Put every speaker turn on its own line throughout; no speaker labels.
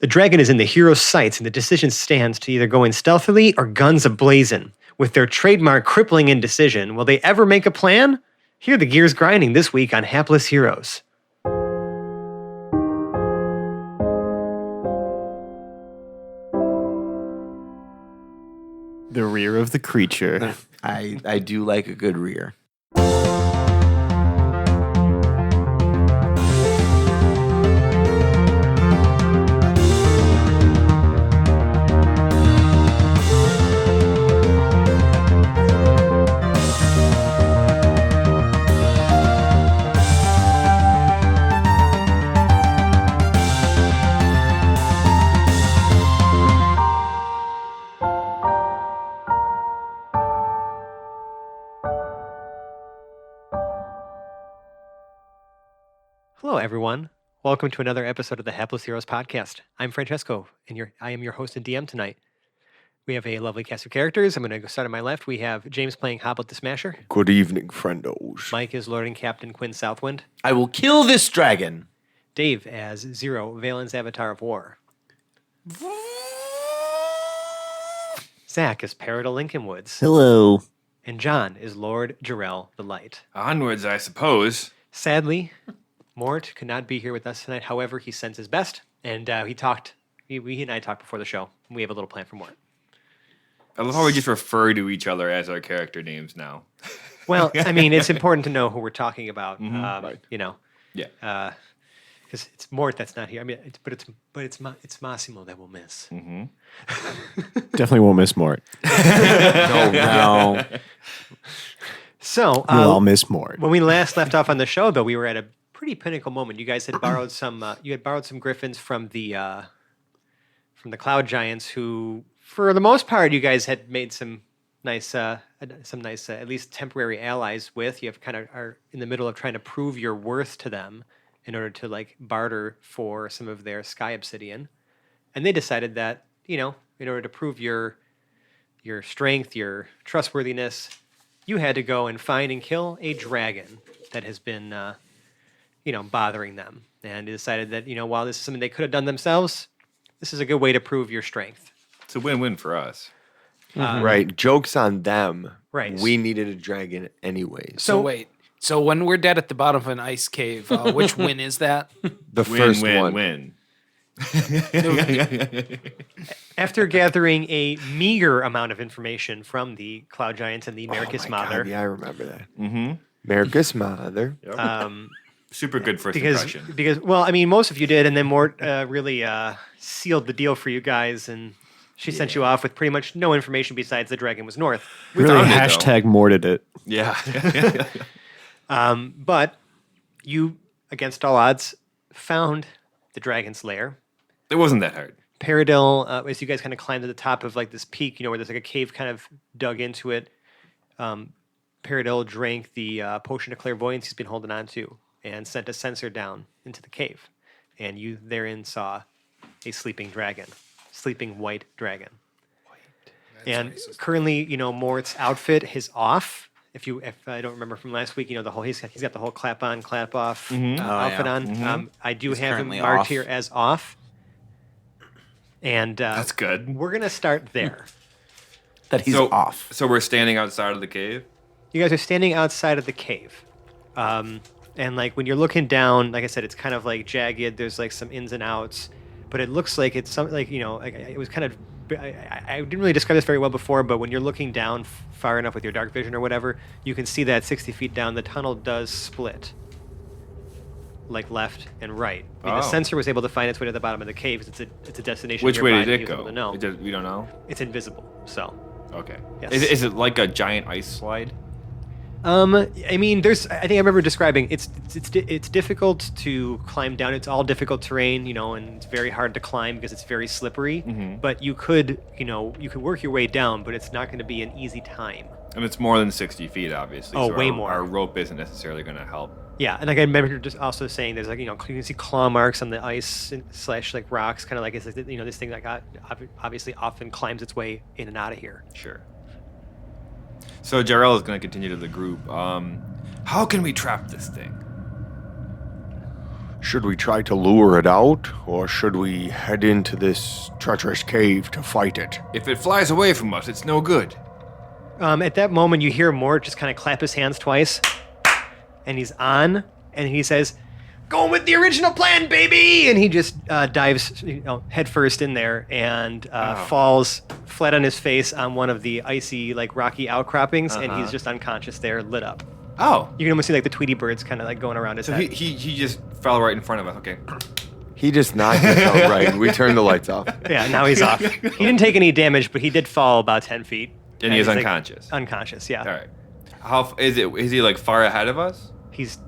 The dragon is in the hero's sights, and the decision stands to either go in stealthily or guns ablazing. With their trademark crippling indecision, will they ever make a plan? Hear the gears grinding this week on Hapless Heroes.
The rear of the creature.
I do like a good rear.
Hello, everyone. Welcome to another episode of the Hapless Heroes podcast. I'm Francesco, and I am your host and DM tonight. We have a lovely cast of characters. I'm going to start on my left. We have James playing Hoblet the Smasher.
Good evening, friendos.
Mike is Lord and Captain Quinn Southwind.
I will kill this dragon.
Dave as Zero, Valen's Avatar of War. Zach is Peridot Lincoln Woods.
Hello.
And John is Lord Jarrell the Light.
Onwards, I suppose.
Sadly, Mort could not be here with us tonight. However, he sends his best, and he and I talked before the show. We have a little plan for Mort.
I love how we just refer to each other as our character names now.
Well, I mean, it's important to know who we're talking about. You know,
Yeah.
because it's Mort that's not here. I mean, it's Massimo that we'll miss.
Definitely won't miss Mort.
No.
So
We'll all miss Mort.
when we last left off on the show, though, we were at a pretty pinnacle moment. You guys had borrowed some. You had borrowed some griffins from the Cloud Giants, who, for the most part, you guys had made some nice, at least temporary allies with. You have kind of are in the middle of trying to prove your worth to them in order to like barter for some of their sky obsidian, and they decided that in order to prove your strength, your trustworthiness, you had to go and find and kill a dragon that has been bothering them, and they decided that while this is something they could have done themselves, this is a good way to prove your strength.
It's a win-win for us.
Right. Joke's on them.
Right.
We needed a dragon anyways.
So wait. So when we're dead at the bottom of an ice cave, which win is that?
The first one.
Win.
After gathering a meager amount of information from the Cloud Giants and the Mericus
Oh my
Mother,
God, yeah, I remember that. Mericus Mother.
Super good first
because
impression.
well, I mean, most of you did, and then Mort really sealed the deal for you guys, and she sent you off with pretty much no information besides the dragon was north.
Really
found it, though.
hashtag Morted it.
Yeah.
But you, against all odds, found the dragon's lair.
It wasn't that hard.
Peridot, as you guys kind of climbed to the top of like this peak, where there's like a cave kind of dug into it, Peridot drank the potion of clairvoyance he's been holding on to and sent a sensor down into the cave. And you therein saw a sleeping white dragon. And currently, Mort's outfit is off. If I don't remember from last week, the whole he's got the whole clap on, clap off outfit on. I do have him
currently
marked
off.
here as off. And
That's good.
we're gonna start there.
That he's off.
So we're standing outside of the cave?
You guys are standing outside of the cave. And like when you're looking down, like I said, it's kind of like jagged. There's like some ins and outs, but it looks like it's something like, it was kind of, I didn't really describe this very well before, but when you're looking down far enough with your dark vision or whatever, you can see that 60 feet down, the tunnel does split. Like left and right. I mean, the
Oh.
sensor was able to find its way to the bottom of the cave. It's a destination.
Which way
nearby
did
that
it
he was able
go?
to know.
We don't know?
It's invisible, so.
Okay.
Yes.
Is it like a giant ice slide?
I mean, I think I remember describing it's difficult to climb down. It's all difficult terrain, and it's very hard to climb because it's very slippery. But you could work your way down, but it's not going to be an easy time.
And it's more than 60 feet, obviously.
Oh,
so
way
our,
more.
Our rope isn't necessarily going to help.
Yeah, and like I remember just also saying, there's like you can see claw marks on the ice / like rocks, kind of like it's like, this thing that obviously often climbs its way in and out of here.
Sure. So Jarrell is going to continue to the group. How can we trap this thing?
Should we try to lure it out, or should we head into this treacherous cave to fight it?
If it flies away from us, it's no good.
At that moment, you hear Mort just kind of clap his hands twice, and he's on, and he says, "Going with the original plan, baby!" And he just dives headfirst in there and falls flat on his face on one of the icy, like rocky outcroppings, and he's just unconscious there, lit up.
Oh.
You can almost see like the Tweety birds kind of like going around his
So
head.
he just fell right in front of us. Okay.
He just knocked us out, right? We turned the lights off.
Yeah, now he's off. He didn't take any damage, but he did fall about 10 feet.
And he is
he's, like,
unconscious.
Unconscious, yeah.
All right. How is it? Is he like far ahead of us
He's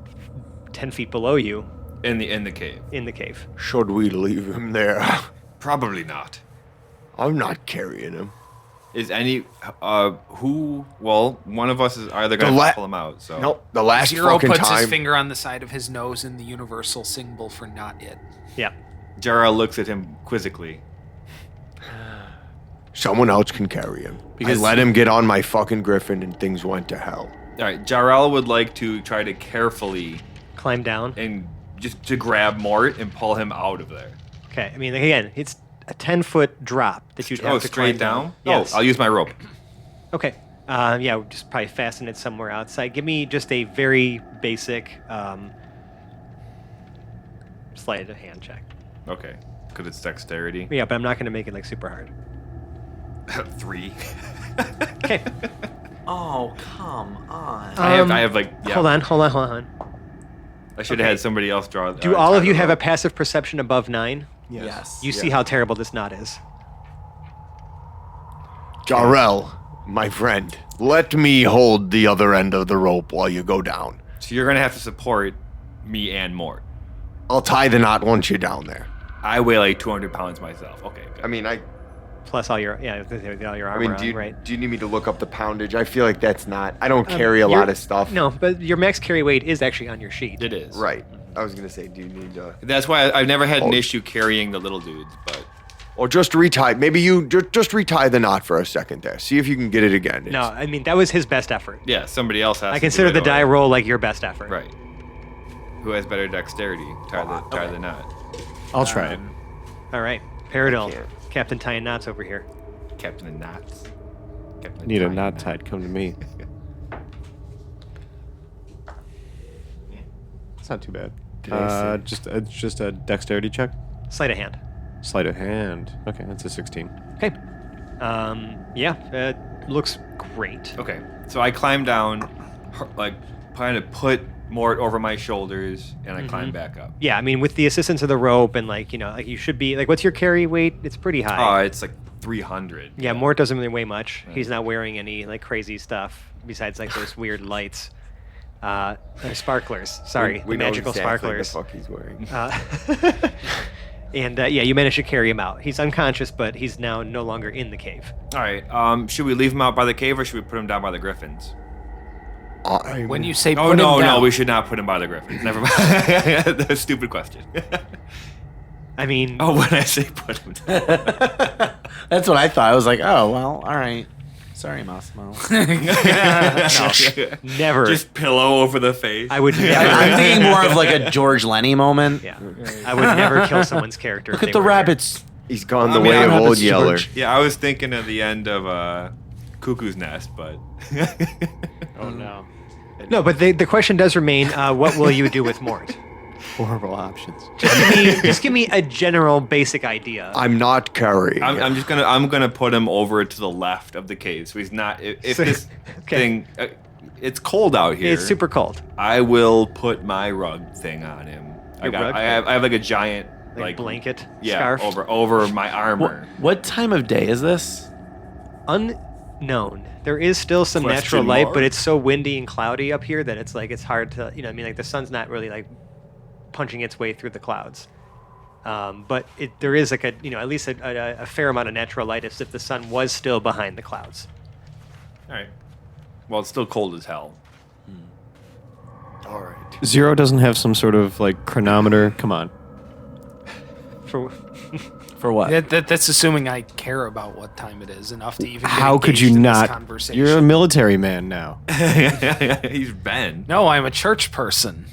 10 feet below you
in the cave?
in the cave.
Should we leave him there?
Probably not.
I'm not carrying him.
Is any who? Well, one of us is either
The
gonna
la-
pull him out. So
Nope. The last
Zero
fucking
puts
time.
his finger on the side of his nose in the universal symbol for not it.
Yeah.
Jara looks at him quizzically.
Someone else can carry him.
Because-
I let him get on my fucking griffin and things went to hell.
All right, Jarrell would like to try to carefully
Climb down.
and just to grab Mort and pull him out of there.
Okay, I mean, again, it's a 10-foot drop that you'd have to
straight
climb
down?
Yes.
Oh, I'll use my rope.
Okay. Yeah, we'll just probably fasten it somewhere outside. Give me just a very basic sleight of hand check.
Okay, because it's dexterity.
Yeah, but I'm not going to make it like super hard.
3.
Okay.
Oh, come on.
I have like yeah.
Hold on.
I should have
Okay.
had somebody else draw.
Do all of you have a passive perception above 9?
Yes.
You see how terrible this knot is.
Jarrell, my friend, let me hold the other end of the rope while you go down.
So you're gonna have to support me and Mort.
I'll tie the knot once you're down there.
I weigh like 200 pounds myself. Okay. Good.
I mean,
Plus all your all your armor on, right?
do you need me to look up the poundage? I feel like that's not. I don't carry a lot
Your-
of stuff.
No, but your max carry weight is actually on your sheet.
It is.
Right. I was gonna say, do you need to?
That's why I've never had an
Oh.
issue carrying the little dudes, but
Or just retie. Maybe you just retie the knot for a second there. See if you can get it again.
No, I mean that was his best effort.
yeah, somebody else has.
I
to
consider
do
the
it
die
or-
roll like your best effort.
Right. Who has better dexterity? Tie the knot.
I'll try it.
All right, Paradil,
can't.
Captain tying knots over here.
Captain of Knots. Captain
Need a
Tying
knot
Knot.
tied. Come to me. It's not too bad.
Did I say-
Just a dexterity check.
Sleight of hand.
Sleight of hand. Okay, that's a 16.
Okay. Yeah, it looks great.
Okay, so I climb down, like trying to put Mort over my shoulders, and I climb back up.
Yeah, I mean with the assistance of the rope and like like you should be like, what's your carry weight? It's pretty high.
It's like 300.
Yeah, Mort doesn't really weigh much. He's not wearing any like crazy stuff besides like those weird lights. Sparklers. Sorry,
We
the
know
magical
exactly
sparklers.
The fuck he's wearing.
And yeah, you managed to carry him out. He's unconscious, but he's now no longer in the cave.
All right. Should we leave him out by the cave, or should we put him down by the griffins?
When you say
Oh
put
no,
him down,
no, we should not put him by the griffins. Never mind. That's a stupid question.
I mean,
Oh, when I say put him down.
That's what I thought. I was like, oh, well, all right. Sorry, Massimo.
never.
Just pillow over the face.
I would never.
I'm thinking more of like a George Lenny moment.
Yeah, I would never kill someone's character.
Look
if
at
they
the
were here.
rabbits.
He's gone
I
the
mean,
way
I
of
don't have
Old
a
Yeller.
George.
Yeah, I was thinking of the end of Cuckoo's Nest, but
Oh no.
No, but the question does remain: what will you do with Mort?
Horrible options.
Just give me a general, basic idea.
I'm not carrying.
I'm just gonna put him over to the left of the cave, so he's not. If
So-
this
okay.
thing, it's cold out here.
It's super cold.
I will put my rug thing on him.
Your rug?
I have like a giant
Like blanket,
yeah,
scarf.
over my armor.
What time of day is this?
Unknown. There is still some
Question
natural light,
mark?
but it's so windy and cloudy up here that it's like it's hard to, I mean, like the sun's not really like punching its way through the clouds. But there is like at least a fair amount of natural light as if the sun was still behind the clouds.
All right. Well, it's still cold as hell.
All right.
Zero doesn't have some sort of like chronometer. Come on.
For
For what?
that's assuming I care about what time it is enough to even. Get
How could you
engaged in this
not?
Conversation.
You're a military man now.
He's Ben.
No, I'm a church person.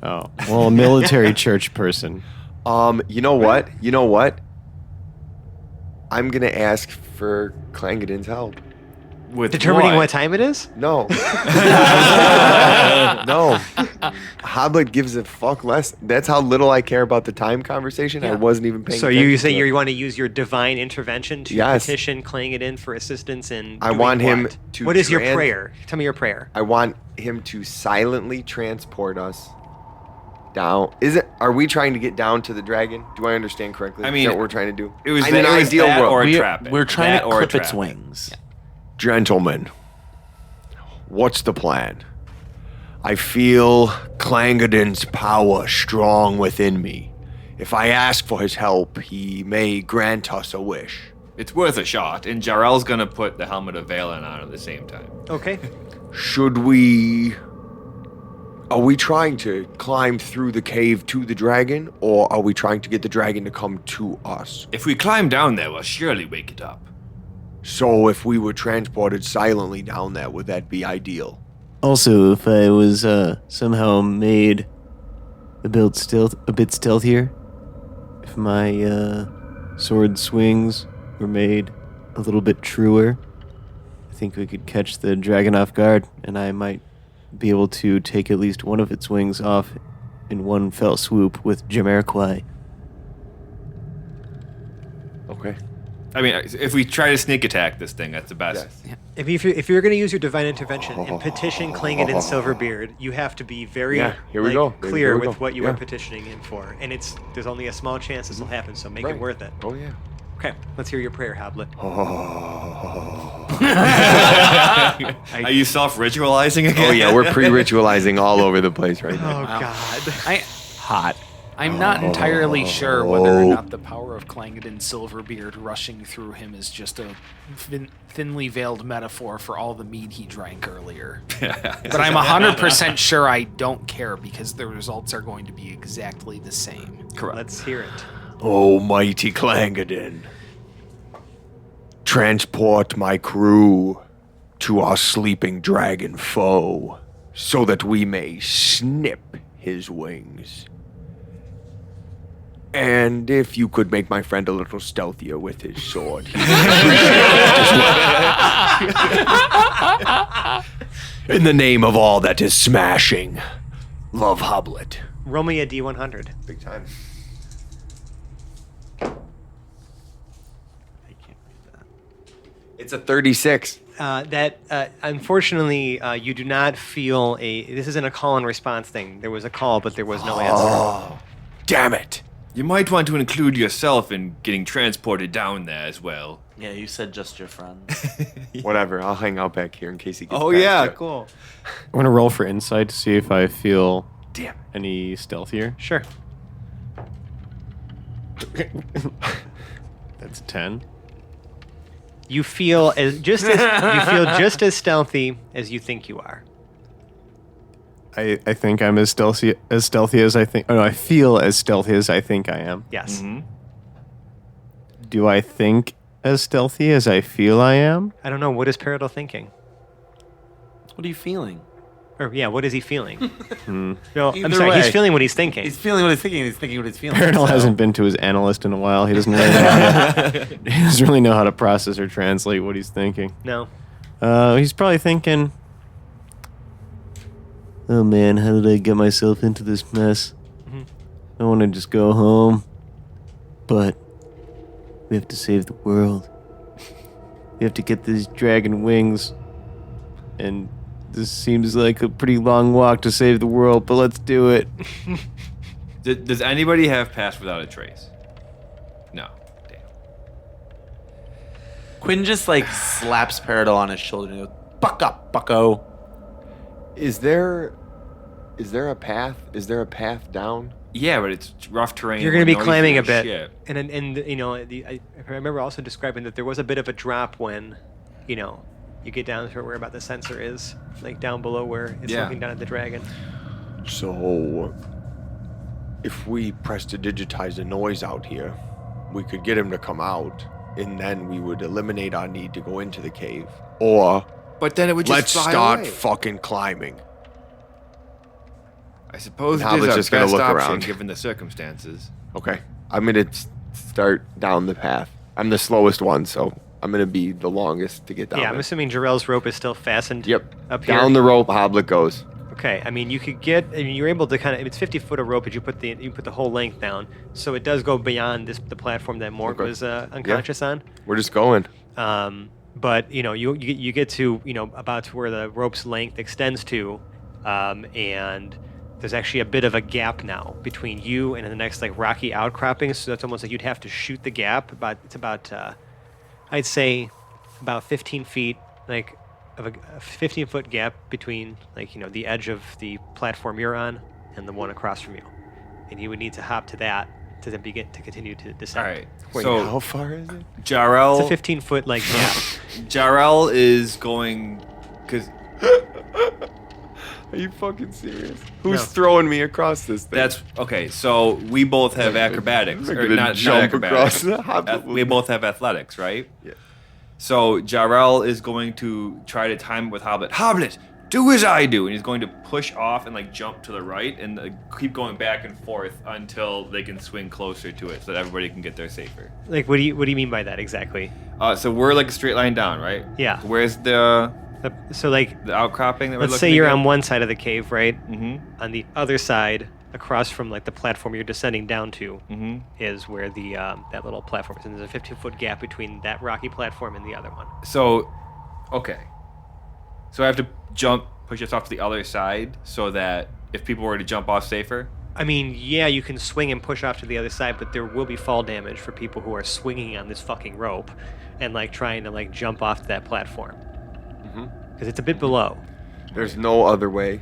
Oh, well, a military church person.
You know what? You know what? I'm gonna ask for Clangadin's help.
With
Determining what time it is?
No. No. Hoblet gives a fuck less. That's how little I care about the time conversation. I wasn't even paying
So
attention.
you say
to it.
you want to use your divine intervention to
Yes.
petition Clangadin for assistance in
I
doing
want him
what?
to
What is your
trans-
prayer? Tell me your prayer.
I want him to silently transport us down. Are we trying to get down to the dragon? Do I understand correctly?
I
Is
mean,
that what we're trying to do?
It was,
in an
it was
ideal
that
world.
or
We're,
trap it.
we're trying
That
to
or
clip its
trap it.
wings.
Gentlemen, what's the plan? I feel Clangadin's power strong within me. If I ask for his help, he may grant us a wish.
It's worth a shot, and Jarrell's gonna put the helmet of Valen on at the same time.
Okay.
Should we... Are we trying to climb through the cave to the dragon, or are we trying to get the dragon to come to us?
If we climb down there, we'll surely wake it up.
So if we were transported silently down there, would that be ideal?
Also, if I was somehow made a bit stealthier, if my sword swings were made a little bit truer, I think we could catch the dragon off guard, and I might be able to take at least one of its wings off in one fell swoop with Jamiroquai.
Okay.
I mean, if we try to sneak attack this thing, that's the best.
Yes.
If you're going to use your divine intervention and petition Clangadin Silverbeard, you have to be very
Yeah, here we go.
clear
Here we
with
go.
what you
Yeah.
are petitioning him for. And there's only a small chance this will happen, so make it
Right.
worth it.
Oh, yeah.
Okay, let's hear your prayer, Hoblet.
Are you self-ritualizing again?
Oh, yeah, we're pre-ritualizing all over the place right now.
Oh, God.
Hot.
I'm not entirely sure whether or not the power of Clangadin Silverbeard rushing through him is just a thinly veiled metaphor for all the mead he drank earlier. But I'm 100% sure I don't care because the results are going to be exactly the same.
Correct.
Let's hear it.
Oh, mighty Clangadin. Transport my crew to our sleeping dragon foe, so that we may snip his wings. And if you could make my friend a little stealthier with his sword. he would appreciate it as well. In the name of all that is smashing, love Hoblet.
Roll me a D100.
Big time. It's a 36.
Unfortunately, you do not feel this isn't a call and response thing. There was a call, but there was no answer.
Oh, damn it.
You might want to include yourself in getting transported down there as well.
Yeah, you said just your friends.
Whatever, I'll hang out back here in case he gets
Oh
past
yeah,
you.
cool.
I'm going to roll for insight to see if I feel
Damn.
any stealthier.
Sure.
That's a 10.
You feel just as stealthy as you think you are.
I think I'm as stealthy as I think. Oh, no, I feel as stealthy as I think I am.
Yes.
Mm-hmm.
Do I think as stealthy as I feel I am?
I don't know. What is Peridot thinking?
What are you feeling?
Or yeah, what is he feeling? No, I'm
Either
sorry.
way.
He's feeling what he's thinking.
He's feeling what he's thinking. He's thinking what he's feeling.
Paradol
so-
hasn't been to his analyst in a while. He doesn't really know he doesn't really know how to process or translate what he's thinking.
No.
He's probably thinking, oh man, how did I get myself into this mess? I want to just go home, but we have to save the world. We have to get these dragon wings, and this seems like a pretty long walk to save the world, but let's do it.
Does anybody have Pass Without a Trace? No. Damn.
Quinn just like slaps Peridot on his shoulder and goes, "Buck up, bucko."
Is there a path? Is there a path down?
Yeah, but it's rough terrain.
You're going to be
noisy
climbing a
as
bit,
shit.
and you know, I remember also describing that there was a bit of a drop when, you know, you get down to where about the sensor is, like down below where it's
Yeah.
looking down at the dragon.
So, if we press to digitize the noise out here, we could get him to come out, and then we would eliminate our need to go into the cave. Or
But then it would just
let's
fly
start
away.
fucking climbing.
I suppose
And
it is
Hoblet's
our
just gonna
best
look
option
around.
given the circumstances.
Okay. I'm gonna start down the path. I'm the slowest one, so I'm gonna be the longest to get down.
Yeah, I'm
there.
assuming Jarrell's rope is still fastened.
Yep.
Up here.
Down the rope, Hoblet goes.
Okay, I mean, you could get. I mean, you're able to kind of. It's 50 foot of rope, but you put the whole length down, so it does go beyond the platform that Mork
Okay.
was unconscious on.
We're just going.
But you get to about to where the rope's length extends to, and there's actually a bit of a gap now between you and the next like rocky outcropping. So that's almost like you'd have to shoot the gap. It's about I'd say about 15 feet, like of a 15-foot gap between the edge of the platform you're on and the one across from you, and you would need to hop to that to then begin to continue to descend.
All right.
Wait,
so
how far is it?
Jarrell,
It's a 15-foot like gap.
Jarrell is going because
Are you fucking serious? Who's
No.
throwing me across this thing?
that's okay. So we both have acrobatics,
I'm
or
gonna
not
jump
acrobatics.
across the Hoblet.
We both have athletics, right?
Yeah.
So Jarrell is going to try to time it with Hoblet. Hoblet, do as I do, and he's going to push off and like jump to the right and keep going back and forth until they can swing closer to it, so that everybody can get there safer.
Like, what do you mean by that exactly?
So we're like a straight line down, right?
Yeah.
Where's the
So like,
outcropping that we're
let's
looking
say
to
you're
get?
on one side of the cave, right?
Mm-hmm.
On the other side, across from like the platform you're descending down to,
Mm-hmm.
is where the that little platform is, and there's a 15-foot gap between that rocky platform and the other one.
So, okay. So I have to push us off to the other side so that if people were to jump off safer.
I mean, yeah, you can swing and push off to the other side, but there will be fall damage for people who are swinging on this fucking rope and like trying to like jump off that platform because it's a bit below.
There's no other way.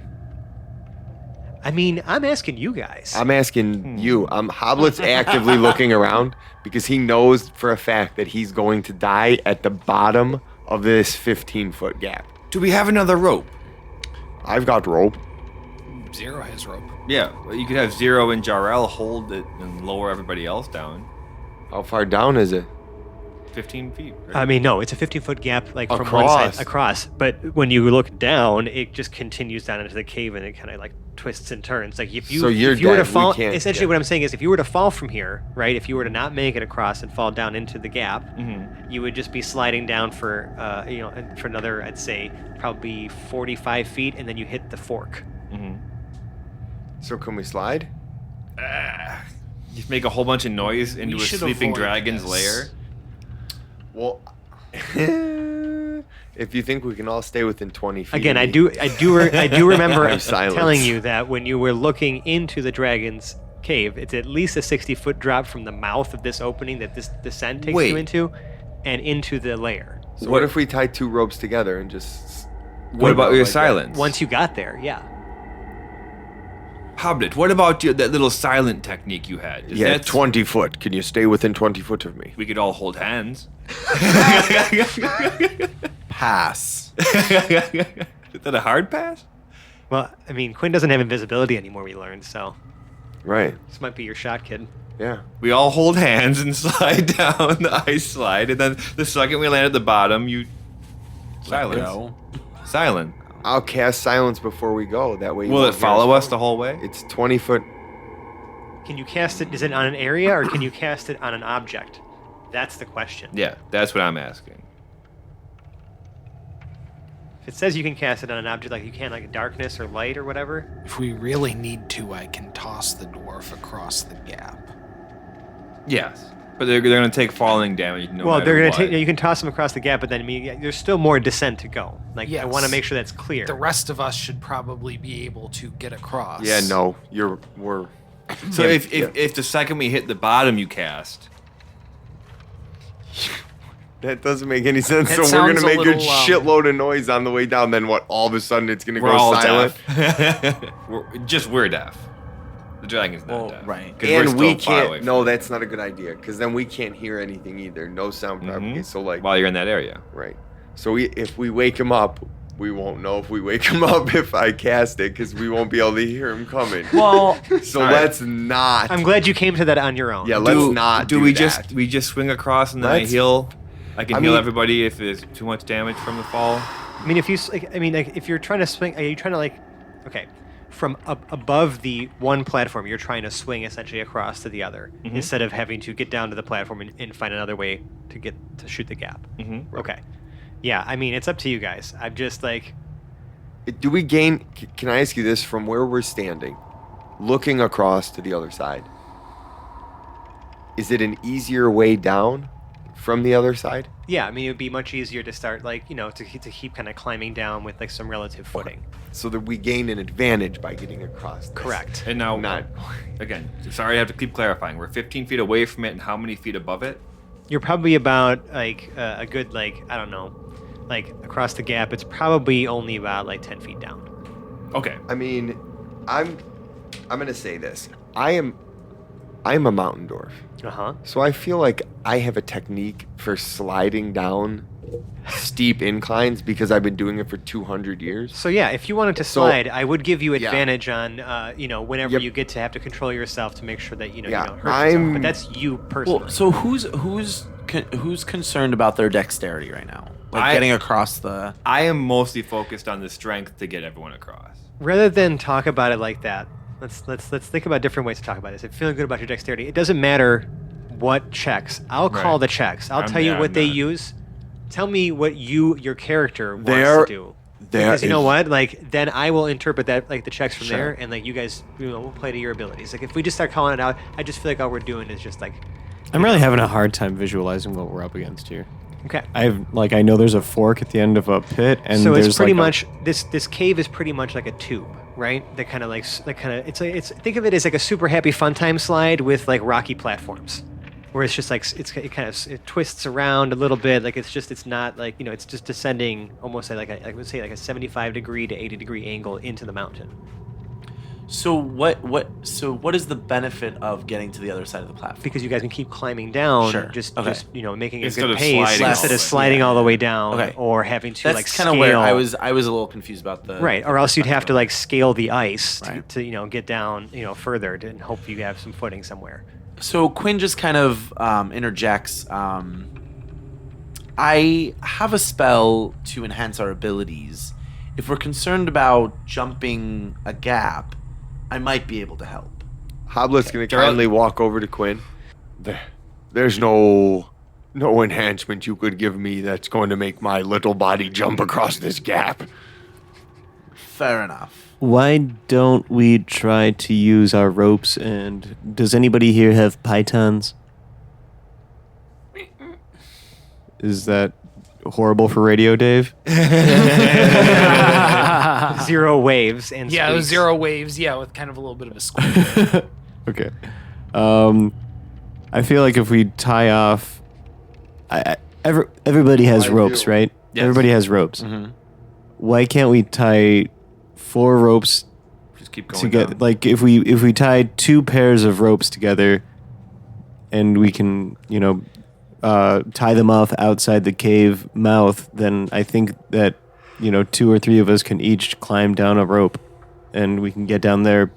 I mean, I'm asking you guys.
I'm asking you. Hoblet's actively looking around because he knows for a fact that he's going to die at the bottom of this 15-foot gap.
Do we have another rope?
I've got rope.
Zero has rope.
Yeah, well, you could have Zero and Jarrell hold it and lower everybody else down.
How far down is it?
15 feet. Right?
I mean, no, it's a 50-foot gap, like from one side
Across.
across. But when you look down, it just continues down into the cave, and it kind of like twists and turns. Like if you
So you're
if you were to
dead. We
fall,
can't-
essentially
yeah.
what I'm saying is, if you were to fall from here, right? If you were to not make it across and fall down into the gap, you would just be sliding down for for another, I'd say, probably 45 feet, and then you hit the fork.
So can we slide?
Just make a whole bunch of noise into a
should
sleeping
avoid
dragon's
this.
lair.
Well, if you think we can all stay within 20 feet.
Again,
of
I
me-
do remember
I'm silence.
telling you that when you were looking into the dragon's cave, it's at least a 60-foot drop from the mouth of this opening that this descent takes
Wait.
you into, and into the lair.
So what if we tie 2 ropes together and just?
What about your
like that?
silence?
Once you got there, yeah.
Hoblet, what about that little silent technique you had? Is
Yeah,
that
20 foot. Can you stay within 20 foot of me?
We could all hold hands.
Pass.
Is that a hard pass?
Well, I mean, Quinn doesn't have invisibility anymore, we learned, so
Right.
this might be your shot, kid.
Yeah.
We all hold hands and slide down the ice slide, and then the second we land at the bottom, you silence.
Go.
Silent.
I'll cast silence before we go. That way. you
Will
won't
it
hear
follow us
falling.
the whole way?
It's 20 foot.
Can you cast it? Is it on an area, or can you cast it on an object? That's the question.
Yeah, that's what I'm asking.
If it says you can cast it on an object, like you can, like darkness or light or whatever.
If we really need to, I can toss the dwarf across the gap.
Yes, but they're going to take falling damage. No
Well,
matter
they're gonna
what.
take. You can toss them across the gap, but then I mean, there's still more descent to go. Like I
Yes.
want to make sure that's clear.
The rest of us should probably be able to get across.
Yeah. No. We're.
So
Yeah,
if the second we hit the bottom, you cast.
That doesn't make any sense.
That
So we're
sounds
gonna
a
make a
little,
shitload of noise on the way down. Then what? All of a sudden, it's gonna
We're
go
all
silent.
deaf. we're deaf. The dragon's not
Well,
deaf.
right.
'Cause we're
And
still
we
far away
can't.
from
No,
it.
that's not a good idea. Because then we can't hear anything either. No sound propagate. So like,
While you're in that area.
right. So if we wake him up, we won't know if we wake him up if I cast it because we won't be able to hear him coming.
well,
So
Alright.
let's not.
I'm glad you came to that on your own.
Yeah, let's not do
we
that.
just swing across and then
Let's-
I heal? I can
I
heal
mean-
everybody if there's too much damage from the fall.
I mean, if you, like, I mean, like, if you're trying to swing, are you trying to like, okay, from above the one platform, you're trying to swing essentially across to the other instead of having to get down to the platform and find another way to shoot the gap. Okay. Yeah, I mean, it's up to you guys. I'm just like,
Do we gain? Can I ask you this from where we're standing, looking across to the other side? Is it an easier way down from the other side?
yeah, I mean, it would be much easier to start like, to keep kind of climbing down with like some relative footing.
So that we gain an advantage by getting across. This.
Correct.
And now,
Not.
again, sorry, I have to keep clarifying. We're 15 feet away from it, and how many feet above it?
You're probably about like a good like, I don't know, like across the gap. It's probably only about like 10 feet down.
Okay.
I mean, I'm gonna say this. I'm a mountain dwarf.
Uh-huh.
So I feel like I have a technique for sliding down steep inclines because I've been doing it for 200 years.
So yeah, if you wanted to
So-
slide, I would give you
Yeah.
advantage on, whenever
Yep.
you get to have to control yourself to make sure that you
Yeah,
don't hurt yourself.
I'm-
But that's you personally.
Well, so who's concerned about their dexterity right now? Like
I-
getting across the.
I am mostly focused on the strength to get everyone across.
Rather than talk about it like that, let's think about different ways to talk about this. If you're feeling good about your dexterity, it doesn't matter what checks. I'll call
Right.
the checks. I'll
I'm-
tell you
yeah,
what
I'm
they
not.
use. Tell me what your character wants
There-
to do.
there
Because you know
is-
what? Like then I will interpret that like the checks from
Sure.
there, and like you guys, we'll play to your abilities. Like if we just start calling it out, I just feel like all we're doing is just like,
I'm really having a hard time visualizing what we're up against here.
okay.
I know there's a fork at the end of a pit, and
So
there's
it's pretty
like
much this cave is pretty much like a tube, right? That kind of like it's think of it as like a super happy fun time slide with like rocky platforms, where it's just like it twists around a little bit, like it's not like it's just descending almost at like I would say like a 75-degree to 80-degree angle into the mountain.
So what is the benefit of getting to the other side of the platform?
Because you guys can keep climbing down,
Sure.
just
Okay.
making a
Instead
good
of
pace
sliding
instead
all
of
the way.
sliding all the way down,
Okay.
or having to
That's
like
kind of where I
scale.
was a little confused about the
Right, or else you'd have to like scale the ice
Right.
to get down further and hope you have some footing somewhere.
So Quinn just kind of interjects. I have a spell to enhance our abilities. If we're concerned about jumping a gap, I might be able to help.
Hoblet's gonna
Gerald-
kindly walk over to Quinn. There's no enhancement you could give me that's going to make my little body jump across this gap.
Fair enough.
Why don't we try to use our ropes? And does anybody here have pythons? Is that horrible for radio, Dave?
0 waves and
Yeah, it was
squeaks.
0 waves. Yeah, with kind of a little bit of a squeak.
Okay. I feel like if we tie off, everybody has
I
ropes,
do.
right?
Yes.
Everybody has ropes.
Mm-hmm.
Why can't we tie 4 ropes
Just keep going
together?
down.
Like if we tie 2 pairs of ropes together, and we can tie them off outside the cave mouth, then I think that 2 or 3 of us can each climb down a rope, and we can get down there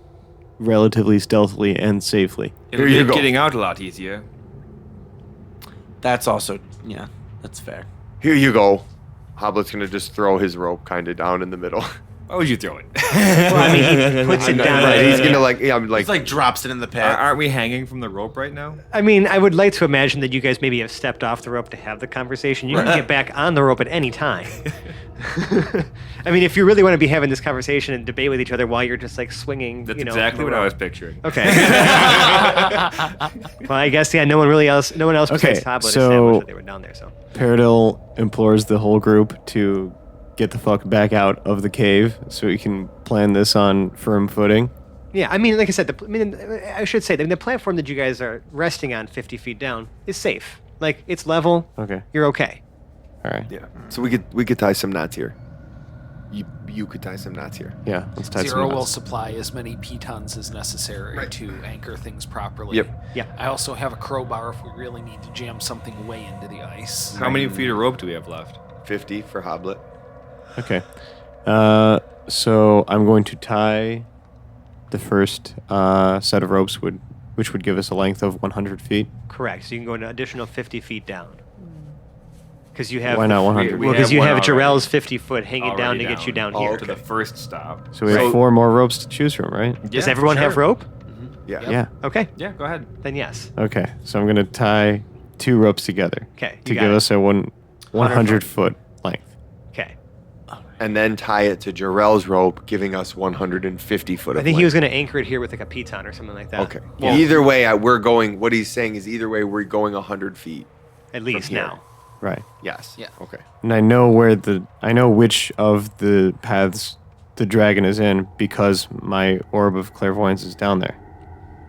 relatively stealthily and safely.
It'll
Here you
make
go.
getting out a lot easier.
That's also that's fair.
Here you go. Hoblet's gonna just throw his rope kind of down in the middle.
Why would you throw it?
Well, I mean, he puts it down.
Right, he's gonna
It's like drops it in the pit.
Aren't we hanging from the rope right now?
I mean, I would like to imagine that you guys maybe have stepped off the rope to have the conversation. You can get back on the rope at any time. I mean, if you really want to be having this conversation and debate with each other while you're just like swinging,
That's
from
exactly
the
what I
rope.
was picturing.
Okay. Well, I guess no one else
Okay,
besides Tablet
so-
established that they were down there. So
Paradil implores the whole group to get the fuck back out of the cave so we can plan this on firm footing.
yeah, I mean, like I said, I should say the platform that you guys are resting on 50 feet down is safe. Like it's level.
Okay.
You're okay.
All right.
Yeah. So we could tie some knots here. You could tie some knots here.
Yeah. Let's tie some
0 will
knots.
supply as many pitons as necessary to anchor things properly.
Yep.
Yeah.
I also have a crowbar if we really need to jam something way into the ice.
How many feet of rope do we have left?
50 for Hoblet.
Okay. So I'm going to tie the first set of ropes, which would give us a length of 100 feet.
Correct. So you can go an additional 50 feet down. Because you have
Why not 100?
we
Because you
one
have
already.
Jarrell's 50-foot hanging down to
Already
get you down
Oh,
here.
to the first stop.
So we have 4 more ropes to choose from, right?
Does everyone have rope?
Yeah.
Yeah.
Okay,
Yeah, go ahead.
then yes.
Okay. So I'm gonna tie 2 ropes together
Okay,
to
you
give
got it.
us a 100 foot length.
Okay.
And then tie it to Jarrell's rope, giving us 150 foot of
I think he was
length.
going to anchor it here with like a piton or something like that.
Okay.
Well,
Either way, we're going. What he's saying is, either way, we're going 100 feet.
at least
here.
now.
Right.
Yes.
Yeah.
Okay.
And I know which of the paths the dragon is in because my orb of clairvoyance is down there.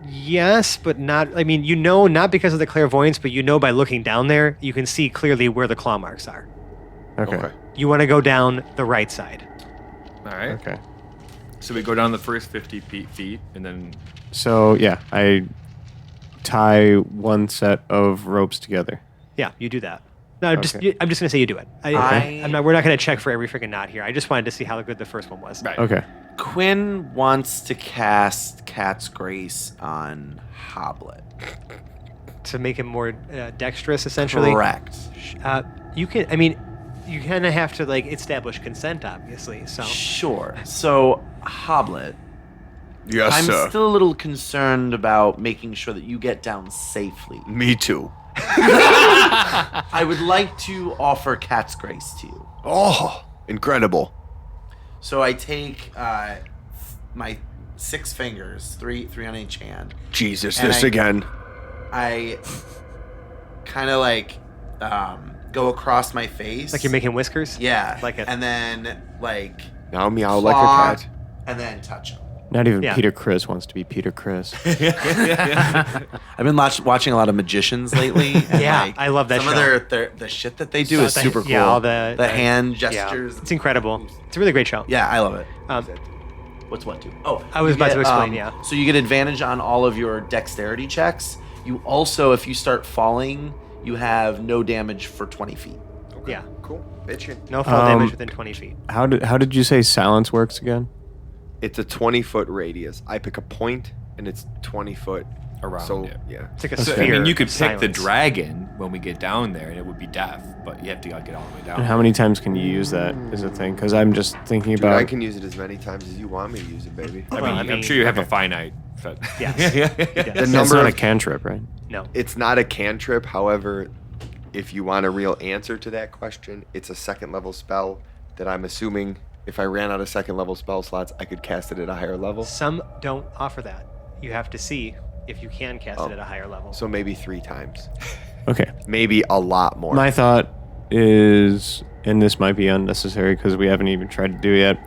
Yes, but not. I mean, not because of the clairvoyance, but by looking down there, you can see clearly where the claw marks are.
Okay.
Okay.
You want to go down the right side.
All right.
Okay.
So we go down the first 50 feet, and then
So yeah, I tie 1 set of ropes together.
Yeah, you do that. No, I'm just
Okay.
going to say you do it.
Okay.
We're not going to check for every freaking knot here. I just wanted to see how good the first one was.
right.
Okay.
Quinn wants to cast Cat's Grace on Hoblet.
To make him more dexterous, essentially.
Correct.
You can. I mean, you kind of have to like establish consent, obviously. So
Sure. So, Hoblet,
Yes,
I'm
sir.
still a little concerned about making sure that you get down safely.
Me too.
I would like to offer Cat's Grace to you.
Oh, incredible.
So I take my 6 fingers, three on each hand.
Jesus,
And
this
I-
again.
I kind of like go across my face.
like you're making whiskers.
Yeah.
Like it.
And then like
Now meow like
claw,
a cat.
and then touch him.
Not even
Yeah.
Peter Chris wants to be Peter Chris.
I've been watching a lot of magicians lately. And
Yeah,
like,
I love that
Some
show.
of the shit that they do is
The-
super cool.
Yeah, all the
hand
yeah,
gestures.
it's incredible. It's a really great show.
Yeah, I love it.
What's what do? Oh,
I was
You
about to
get,
explain. Yeah.
So you get advantage on all of your dexterity checks. You also, if you start falling, you have no damage for 20 feet.
Yeah.
Cool. Bitchin'.
No fall damage within 20 feet.
How did you say silence works again?
It's a 20-foot radius. I pick a point, and it's 20 foot
Around
So
it.
yeah.
It's like a
So,
sphere.
I mean, you could
of
pick the
silence.
dragon when we get down there, and it would be death, but you have to get all the way down.
And how many times can you use that is a thing? Because I'm just thinking
Dude,
about.
I can use it as many times as you want me to use it, baby.
I mean,
Well, I
I'm
mean-
sure you have a
okay.
finite. But
Yes.
The
That's
number
not a
of
cantrip, right?
No.
It's not a cantrip. However, if you want a real answer to that question, it's a 2nd level spell that I'm assuming if I ran out of 2nd level spell slots, I could cast it at a higher level.
Some don't offer that. You have to see if you can cast
Oh.
it at a higher level.
So maybe 3 times.
Okay.
Maybe a lot more.
My thought is, and this might be unnecessary because we haven't even tried to do it yet.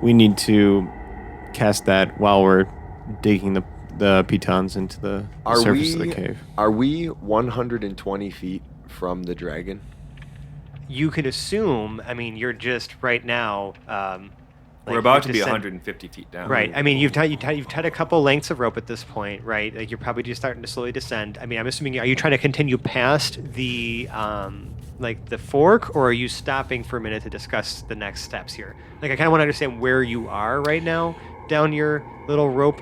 We need to cast that while we're digging the pitons into the
Are
surface of
we-
the cave.
Are we 120 feet from the dragon?
You could assume. I mean, you're just right now.
we're about to
you've
be
descend-
150 feet down.
Right. I mean, you've tied a couple lengths of rope at this point, right? Like you're probably just starting to slowly descend. I mean, I'm assuming. Are you trying to continue past the like the fork, or are you stopping for a minute to discuss the next steps here? Like, I kind of want to understand where you are right now down your little rope,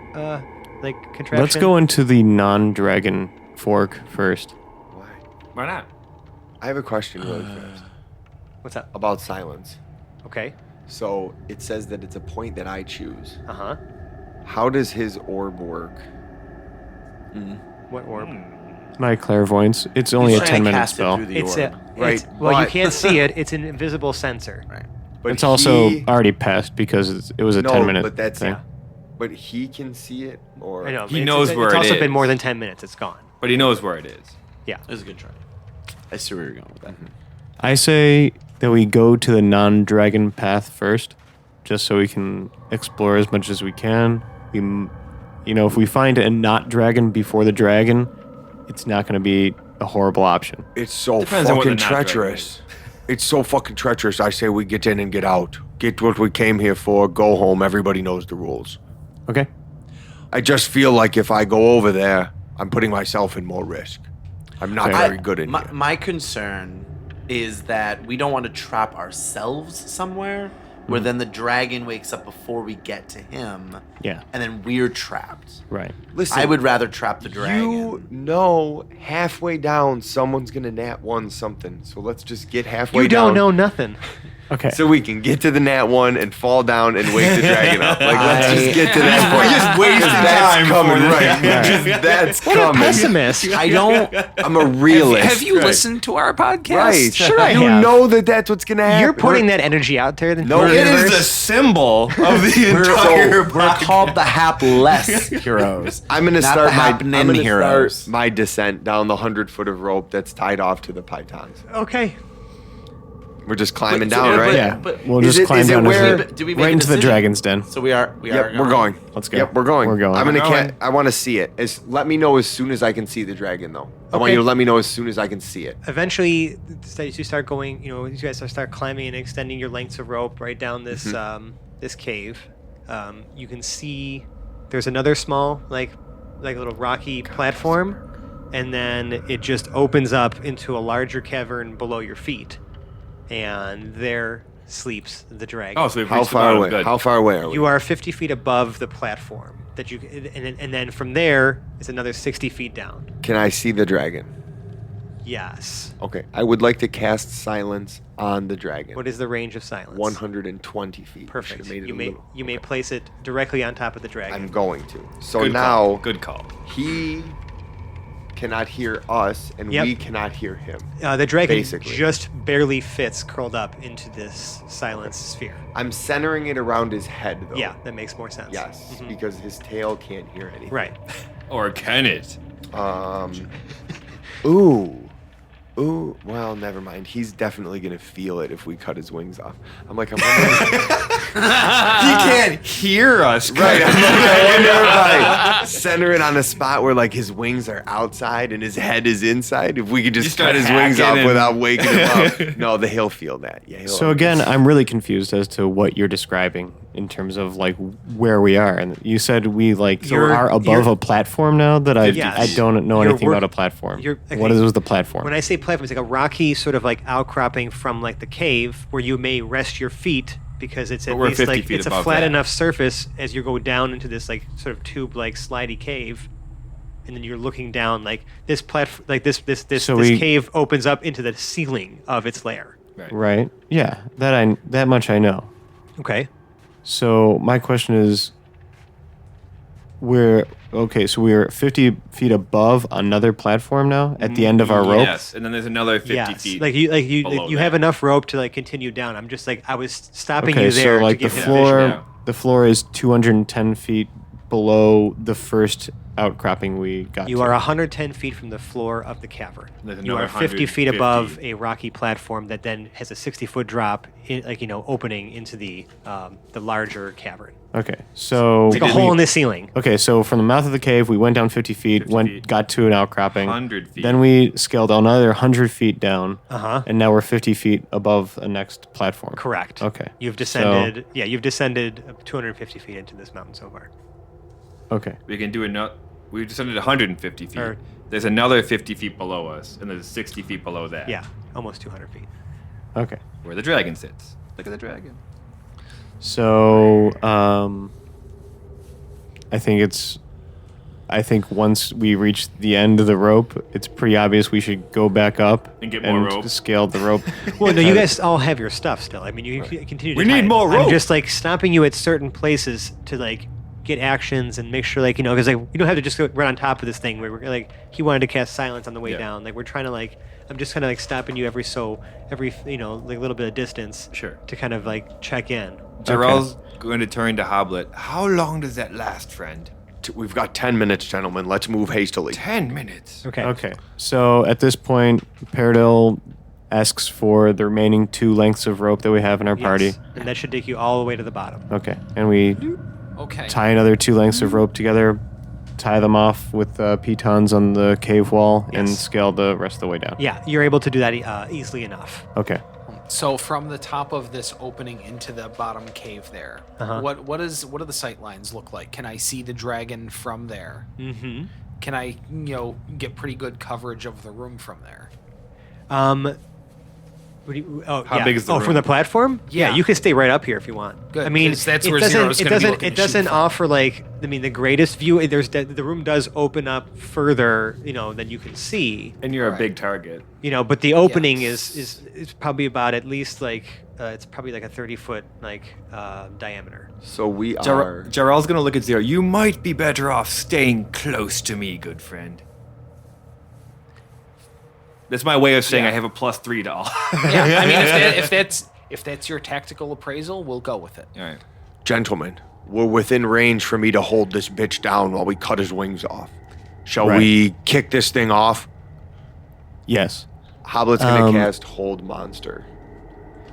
like contraption.
Let's go into the non-dragon fork first.
Why?
Why not?
I have a question really fast
What's up?
about silence.
Okay.
So it says that it's a point that I choose.
Uh huh.
How does his orb work?
What orb?
My clairvoyance. It's only
He's
a
trying to
10-minute
cast it
spell.
through the
It's
orb.
Right,
well, you
but-
can't see it. It's an invisible sensor.
Right.
But
It's also
he-
already passed because it was a 10-minute
but that's
thing.
But he can see it, or
I know.
He
it's-
knows
it's,
where
it's
it
also been
is.
more than 10 minutes. It's gone.
But he knows where it is.
Yeah.
It was a good try. I see where you're going with that.
I say that we go to the non-dragon path first, just so we can explore as much as we can. If we find a not dragon before the dragon, it's not going to be a horrible option.
It's so
Depends on what
fucking
the not dragon
treacherous. It's so fucking treacherous. I say we get in and get out. Get what we came here for. Go home. Everybody knows the rules.
Okay.
I just feel like if I go over there, I'm putting myself in more risk. I'm not
Okay.
very good in
my,
here.
my concern is that we don't want to trap ourselves somewhere where then the dragon wakes up before we get to him,
Yeah.
and then we're trapped.
Right.
Listen,
I would rather trap the dragon.
You know, halfway down, someone's gonna nat 1 something. So let's just get halfway
You
down.
don't know nothing.
Okay.
So we can get to the nat 1 and fall down and wake the dragon up. Like, let's just get to that point.
We're just wasting
That's
time
coming,
for
right?
this.
Just, that's
What a
coming.
pessimist.
I don't.
I'm a realist.
Have you listened to our podcast?
Right.
Sure I
you
have.
know that that's what's gonna happen.
You're putting that energy out there.
No,
It is the
universe.
symbol of the
We're,
entire
we're called the hapless heroes.
I'm gonna
not
start
the
my
happening heroes.
start my descent down the 100 foot of rope that's tied off to the pythons.
Okay.
We're just climbing
But-
down,
but-
right?
Yeah.
but-
We'll
Is
just
it-
climb
is it
down
where-
Do we make
right
a
into the
decision?
dragon's den.
So we are.
Yep, we're going.
Let's go.
Yep, we're going.
We're going.
I'm gonna.
We're going.
I want to see it. Let me know as soon as I can see the dragon, though. I want
Okay.
you to let me know as soon as I can see it.
Eventually, as you start going, you guys start climbing and extending your lengths of rope right down this
Mm-hmm.
this cave. You can see there's another small, like a little rocky platform, and then it just opens up into a larger cavern below your feet, and there sleeps the dragon.
Oh, so we've
How
reached the
far
bottom.
away?
Good.
How far away are we?
You are 50 feet above the platform that you, and then from there is another 60 feet down.
Can I see the dragon?
Yes.
Okay. I would like to cast silence on the dragon.
What is the range of silence?
120 feet.
Perfect.
Should've made it
You
a
may
little-
you may place it directly on top of the dragon.
I'm going to. So
Good
now
call. Good call.
he cannot hear us, and
Yep.
we cannot hear him.
The dragon
Basically.
just barely fits curled up into this silence sphere.
I'm centering it around his head, though.
Yeah, that makes more sense.
Yes,
Mhm.
because his tail can't hear anything.
Right.
Or can it?
Ooh. Ooh. Well, never mind. He's definitely gonna feel it if we cut his wings off. I'm wondering.
He can't hear us.
Right. I wonder if I center it on a spot where like his wings are outside and his head is inside. If we could
You
just
start
cut his wings
hacking
off
and-
without waking him up. No, he'll feel that. Yeah.
So again, I'm really confused as to what you're describing in terms of like where we are. And you said we like
You're-
are above
you're-
a platform now that I
Yes.
don't know
You're
anything
work-
about a platform.
you're-
What
okay.
is the platform?
When I say platform, it's like a rocky sort of like outcropping from like the cave where you may rest your feet because it's at
But we're
least
50
like
feet
it's a
above
flat
that.
enough surface as you go down into this like sort of tube like slidey cave. And then you're looking down like this
So
this
we-
cave opens up into the ceiling of its lair.
Right? Yeah, that much I know.
Okay.
So my question is, so we're 50 feet above another platform now at the end of our rope.
Yes, and then there's another 50
Yes.
feet.
Like you
below
have
that.
enough rope to like continue down. I'm just like I was stopping
Okay,
you there
so like
to
the
give him
floor,
vision.
Yeah.
the floor is 210 feet below the first outcropping we got.
You
to.
are 110 feet from the floor of the cavern.
There's
You
another
are 50 feet
150.
above a rocky platform that then has a 60-foot drop, opening into the larger cavern.
Okay, so
It's like a hole in the ceiling.
Okay, so from the mouth of the cave, we went down 50 feet,
50 feet.
got to an outcropping.
100 feet.
Then we scaled another 100 feet down.
Uh-huh.
And now we're 50 feet above the next platform.
Correct.
Okay.
You've descended. You've descended 250 feet into this mountain so far.
Okay.
We can do another. We descended 150 feet.
Or-
There's another 50 feet below us, and there's 60 feet below that.
Yeah, almost 200 feet.
Okay.
Where the dragon sits. Look at the dragon.
So, I think once we reach the end of the rope, it's pretty obvious we should go back up
And get more rope.
scale the rope.
Well, no, you guys all have your stuff still. I mean, you can continue to
We
tie
need
it.
more
I'm
rope.
just like stopping you at certain places to like get actions and make sure because like you don't have to just go run on top of this thing where we're like he wanted to cast silence on the way
Yeah.
down. Like we're trying to like I'm just kind of like stopping you every like little bit of distance.
Sure.
To kind of like check in.
Jarrell's going to turn to Hoblet. How long does that last, friend?
We've got 10 minutes, gentlemen. Let's move hastily.
10 minutes.
Okay.
Okay. So at this point, Paradil asks for the remaining 2 lengths of rope that we have in our party.
Yes. And that should take you all the way to the bottom.
Okay. And we
Okay.
tie another 2 lengths of rope together, tie them off with pitons on the cave wall, and
Yes.
scale the rest of the way down.
Yeah, you're able to do that easily enough.
Okay.
So from the top of this opening into the bottom cave there,
Uh-huh.
what do the sight lines look like? Can I see the dragon from there?
Mm-hmm.
Can I get pretty good coverage of the room from there?
What do you, oh,
How
yeah.
big is the
from
room?
the platform?
Yeah.
you can stay right up here if you want.
Good,
I mean,
'cause that's
it
where
doesn't.
Zero's
It
gonna be
doesn't.
looking
It
to
doesn't
shoot from.
offer like. I mean, the greatest view. The room does open up further, than you can see.
And you're a
Right.
big target.
But the opening
Yes.
is probably about at least like it's probably like a 30-foot diameter.
So we are.
Jarrell's gonna look at Zero. You might be better off staying close to me, good friend. That's my way of saying
Yeah.
I have a +3 to all.
Yeah, I mean, if that's your tactical appraisal, we'll go with it.
All right.
Gentlemen, we're within range for me to hold this bitch down while we cut his wings off. Shall
Right.
we kick this thing off?
Yes.
Hoblet's gonna
Um,
cast Hold Monster.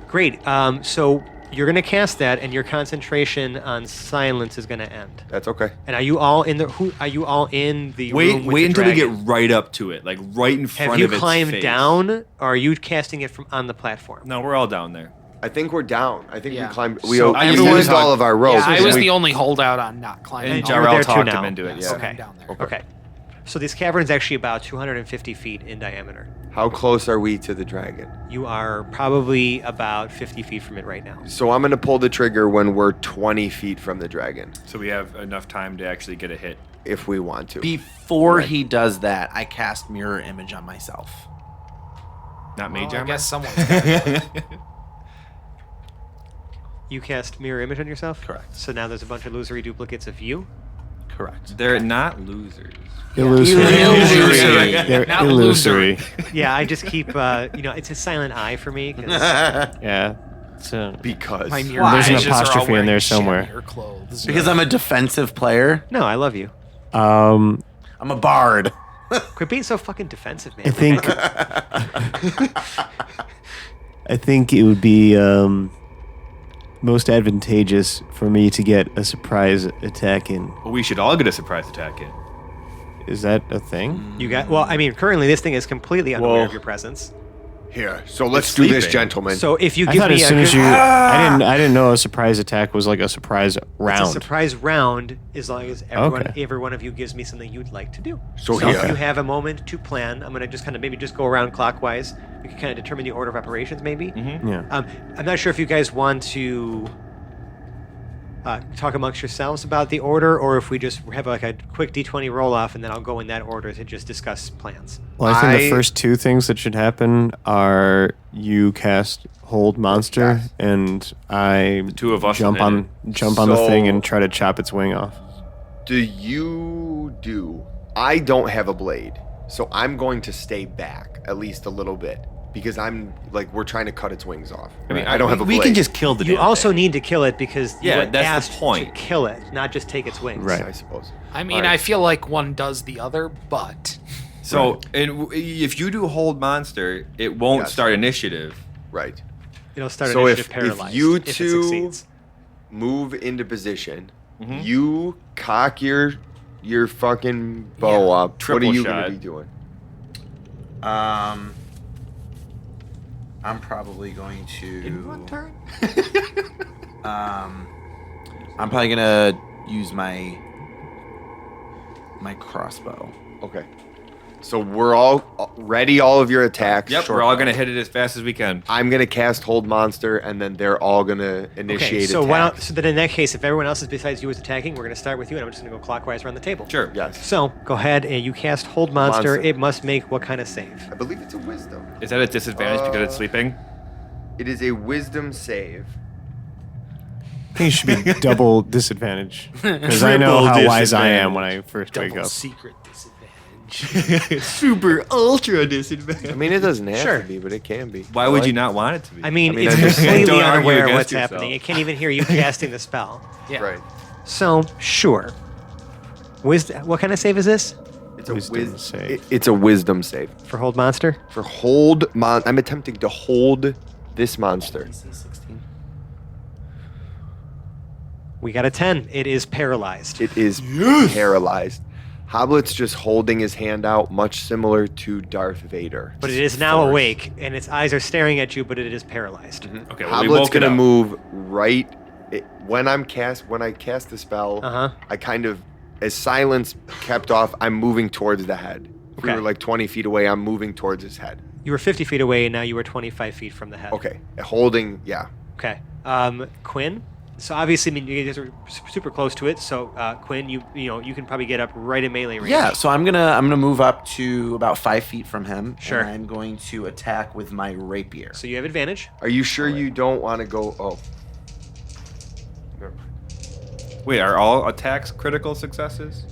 Great. So you're gonna cast that, and your concentration on silence is gonna end.
That's okay.
And are you all in the? Are you all in the room with
Wait
the
until we
dragon?
get right up to it, like right in front
Have you
of its
climbed
face.
down, or are you casting it from on the platform?
No, we're all down there.
I think we're down. I think
Yeah.
we climbed.
So
We
everyone-
used all of our ropes.
Yeah, I was
We-
the only holdout on not climbing.
And
all
You're
the
Jarrell
there too
talked
now.
him into it.
way.
Yeah.
So
Okay.
I'm down there.
Okay. So this cavern is actually about 250 feet in diameter.
How close are we to the dragon?
You are probably about 50 feet from it right now.
So I'm gonna pull the trigger when we're 20 feet from the dragon,
So we have enough time to actually get a hit.
if we want to.
Before
Right.
he does that, I cast mirror image on myself.
Not
Well,
mage
I
armor?
guess someone's got it.
You cast mirror image on yourself?
Correct.
So now there's a bunch of illusory duplicates of you?
Correct.
They're not losers.
Illusory.
Illusory.
They're
Not
illusory.
Yeah, I just keep, it's a silent eye for me. 'cause
Yeah. So
Because
My mirror
There's an
images are all
apostrophe in
wearing
there somewhere.
shinier clothes.
Because I'm a defensive player.
no, I love you.
um,
I'm a bard.
Quit being so fucking defensive, man.
I think I think it would be most advantageous for me to get a surprise attack in.
Well, we should all get a surprise attack in.
Is that a thing?
You got, well, I mean, currently this thing is completely unaware
Whoa.
of your presence.
here. So let's
It's
do this,
sleeping.
gentlemen.
So if you
I
give
thought
me
as
a,
soon as
good-
you, I didn't know a surprise attack was like a surprise
it's
round.
a surprise round as long as every one of you gives me something you'd like to do.
So
if
here-
you have a moment to plan, I'm going to just kind of maybe just go around clockwise. We can kind of determine the order of operations maybe.
Yeah.
I'm not sure if you guys want to talk amongst yourselves about the order, or if we just have like a quick D20 roll off, and then I'll go in that order to just discuss plans.
Well, I think the
I-
first two things that should happen are you cast Hold Monster,
Yes.
and I
two of us
jump
will
on
hit
jump on the thing
So-
and try to chop its wing off.
do you do? I don't have a blade, so I'm going to stay back at least a little bit because I'm like we're trying to cut its wings off.
I mean,
I don't have a
we
blade.
can just kill the
You
damn
also
thing.
need to kill it because you
Yeah,
were
that's the
asked
point.
to kill it, not just take its wings.
Right.
I suppose.
I mean,
Alright.
I feel like one does the other, but
So, if you do hold monster, it won't
Yes.
start initiative.
Right.
It'll start
So
initiative
if
paralyzed
you
if it
two
succeeds.
move into position,
Mm-hmm.
you cock your fucking bow
Yeah.
up. What are
Triple
you
shot.
gonna be doing?
I'm probably going to.
In one turn?
I'm probably gonna use my crossbow.
Okay. So we're all ready. All of your attacks.
Yep, we're all gonna hit it as fast as we can.
I'm gonna cast Hold Monster, and then they're all gonna initiate
Okay, so why
attacks.
don't, so then in that case, if everyone else is besides you is attacking, we're going to start with you, and I'm just going to go clockwise around the table.
Sure.
Yes.
So go ahead and you cast Hold Monster.
Monster.
It must make what kind of save?
I believe it's a Wisdom.
Is that a disadvantage because it's sleeping?
It is a Wisdom save.
I think it should be double disadvantage because I know how wise I am when I first wake
double
up.
secret disadvantage.
Super ultra disadvantage.
I mean, it doesn't have
Sure.
to be, but it can be.
Why would you not want it to be?
I mean,
I mean,
it's
I just-
completely
Don't argue
unaware of
against
what's
yourself.
happening. It can't even hear you casting the spell.
Yeah.
Right.
So, sure. What kind of save is this
It's a
Wisdom save.
It's a Wisdom save.
for Hold Monster?
For I'm attempting to hold this monster.
We got a 10. It is paralyzed.
It is paralyzed. Hoblet's just holding his hand out, much similar to Darth Vader.
But it is now awake, and its eyes are staring at you, but it is paralyzed.
Okay, well, we
Hoblet's
woke it
gonna
up.
move right when I cast the spell.
Uh-huh.
I kind of, as silence kept off, I'm moving towards the head. If we
Okay.
were like 20 feet away, I'm moving towards his head.
You were 50 feet away, and now you were 25 feet from the head.
Okay. Holding, yeah.
Okay. Quinn. So obviously, I mean, you guys are super close to it. So Quinn, you can probably get up right in melee range.
Yeah, so I'm gonna move up to about 5 feet from him.
Sure.
And I'm going to attack with my rapier.
So you have advantage.
Are you sure you don't want to go? Oh.
Wait, are all attacks critical successes?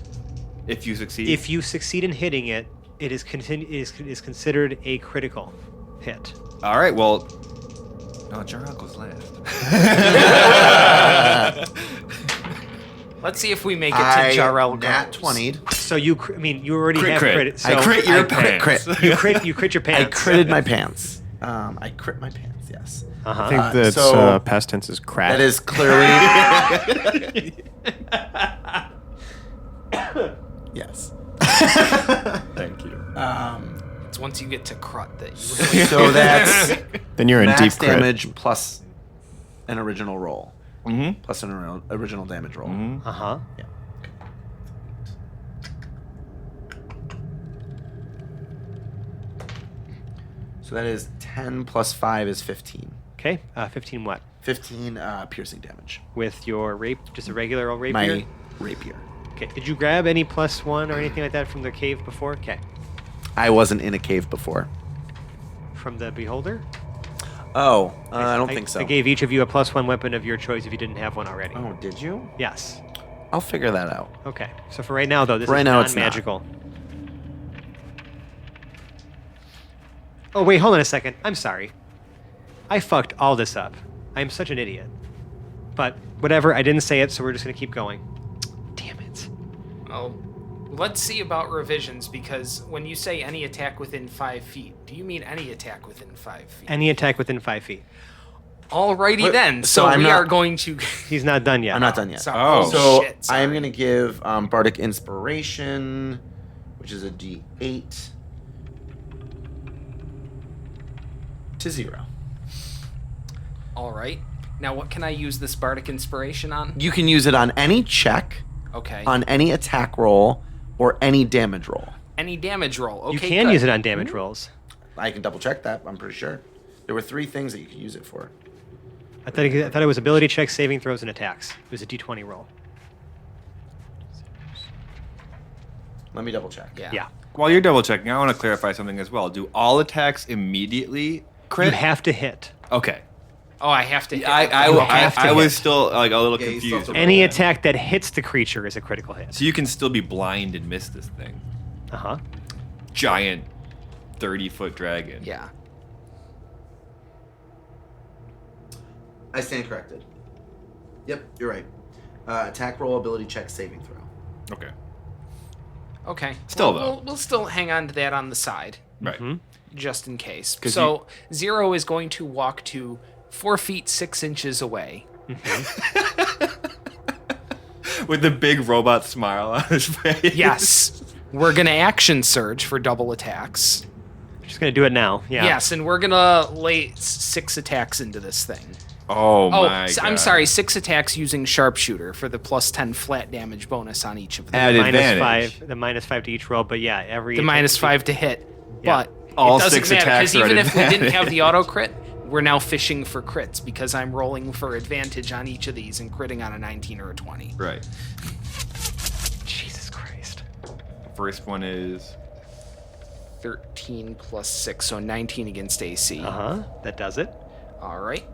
If you succeed?
If you succeed in hitting it, it is considered a critical hit.
All right, well, no, Jarl goes last.
Let's see if we make it to Jarl
nat
goes.
20'd.
So you already have
Crit.
credit. So
I crit your
I crit,
pants.
crit.
You crit your
I
pants.
critted my pants. I crit my pants, yes.
Uh-huh.
I think that's
so
past tense is crap.
That is clearly... yes.
Thank you.
It's once you get to crut that you.
So that's
Then you're in
max
deep crit.
damage plus an original roll.
Mm-hmm.
Plus an original damage roll.
Mm-hmm.
Uh-huh.
Yeah. So that is 10 plus 5 is 15.
Okay. 15 what?
15 piercing damage.
With your just a regular old rapier?
My rapier.
Okay. Did you grab any +1 or anything like that from the cave before? Okay.
I wasn't in a cave before.
From the beholder?
Oh, I don't think so.
I gave each of you a +1 weapon of your choice if you didn't have one already.
Oh, did you?
Yes.
I'll figure that out.
Okay. So for right now, though, this
Right
is
now it's not.
non-magical. Oh, wait, hold on a second. I'm sorry. I fucked all this up. I'm such an idiot. But whatever, I didn't say it, so we're just going to keep going. Damn it.
Oh, let's see about revisions, because when you say any attack within 5 feet, do you mean any attack within 5 feet?
Any attack within 5 feet.
Alrighty
But-
then.
so
So
I'm
we
not-
are going to.
He's not done yet.
I'm not done yet.
Sorry.
Oh.
So
shit,
I am
sorry.
going to give Bardic Inspiration, which is a D8, to 0.
All right. Now, what can I use this bardic inspiration on?
You can use it on any check,
Okay.
on any attack roll, or any damage roll.
Any damage roll. Okay.
You can
good.
use it on damage rolls.
I can double check that. I'm pretty sure. There were 3 things that you could use it for.
I thought it was ability checks, saving throws, and attacks. It was a d20 roll.
Let me double check.
Yeah.
Yeah.
While you're double checking, I want to clarify something as well. Do all attacks immediately crit?
You have to hit.
Okay.
Oh, I have to. Hit
I
to
was
hit.
still like a little
Yeah, you still have
confused.
to
Any attack that hits the creature is a critical hit.
So you can still be blind and miss this thing.
Uh-huh.
Giant 30-foot dragon.
Yeah.
I stand corrected. Yep, you're right. Attack roll, ability check, saving throw.
Okay.
Okay.
Still,
Well,
though.
we'll still hang on to that on the side,
Right.
just in case.
'Cause
So Zero is going to walk to 4 feet 6 inches away.
With the big robot smile on his face.
Yes. We're gonna action surge for double attacks.
Just gonna do it now. Yeah.
Yes, and we're gonna lay 6 attacks into this thing.
Oh
Oh,
my
I'm
God.
sorry, 6 attacks using sharpshooter for the +10 flat damage bonus on each of them.
Add advantage.
-5, the -5 to each roll, but yeah, every
The -5 to hit,
Yeah.
but
All
it doesn't
6
matter
attacks
because
are
even
at
if we didn't have the
advantage.
auto crit, we're now fishing for crits because I'm rolling for advantage on each of these and critting on a 19 or a 20.
Right.
Jesus Christ.
First one is
13 plus 6, so 19 against AC.
Uh-huh. That does it.
All right.